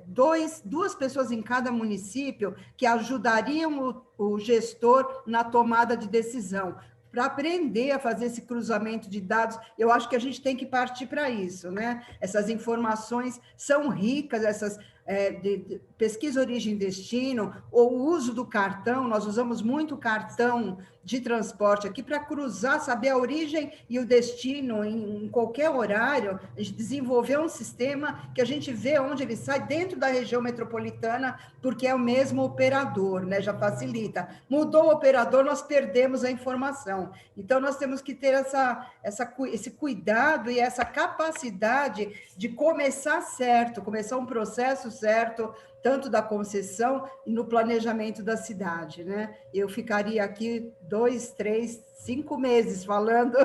duas pessoas em cada município que ajudariam o gestor na tomada de decisão, para aprender a fazer esse cruzamento de dados. Eu acho que a gente tem que partir para isso, né? Essas informações são ricas, de pesquisa origem e destino, ou o uso do cartão, nós usamos muito cartão de transporte aqui para cruzar, saber a origem e o destino em qualquer horário. A gente desenvolveu um sistema que a gente vê onde ele sai dentro da região metropolitana, porque é o mesmo operador, né? Já facilita. Mudou o operador, nós perdemos a informação. Então, nós temos que ter esse cuidado e essa capacidade de começar certo, começar um processo certo, tanto da concessão e no planejamento da cidade, né? Eu ficaria aqui 2, 3, 5 meses falando,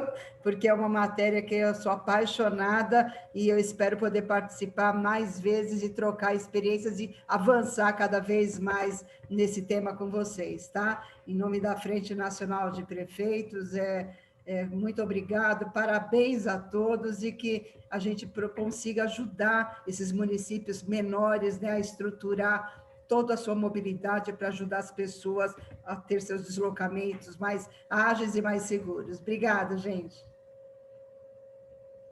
porque é uma matéria que eu sou apaixonada e eu espero poder participar mais vezes e trocar experiências e avançar cada vez mais nesse tema com vocês, tá? Em nome da Frente Nacional de Prefeitos, Muito obrigado, parabéns a todos e que a gente consiga ajudar esses municípios menores, né, a estruturar toda a sua mobilidade para ajudar as pessoas a ter seus deslocamentos mais ágeis e mais seguros. Obrigada, gente.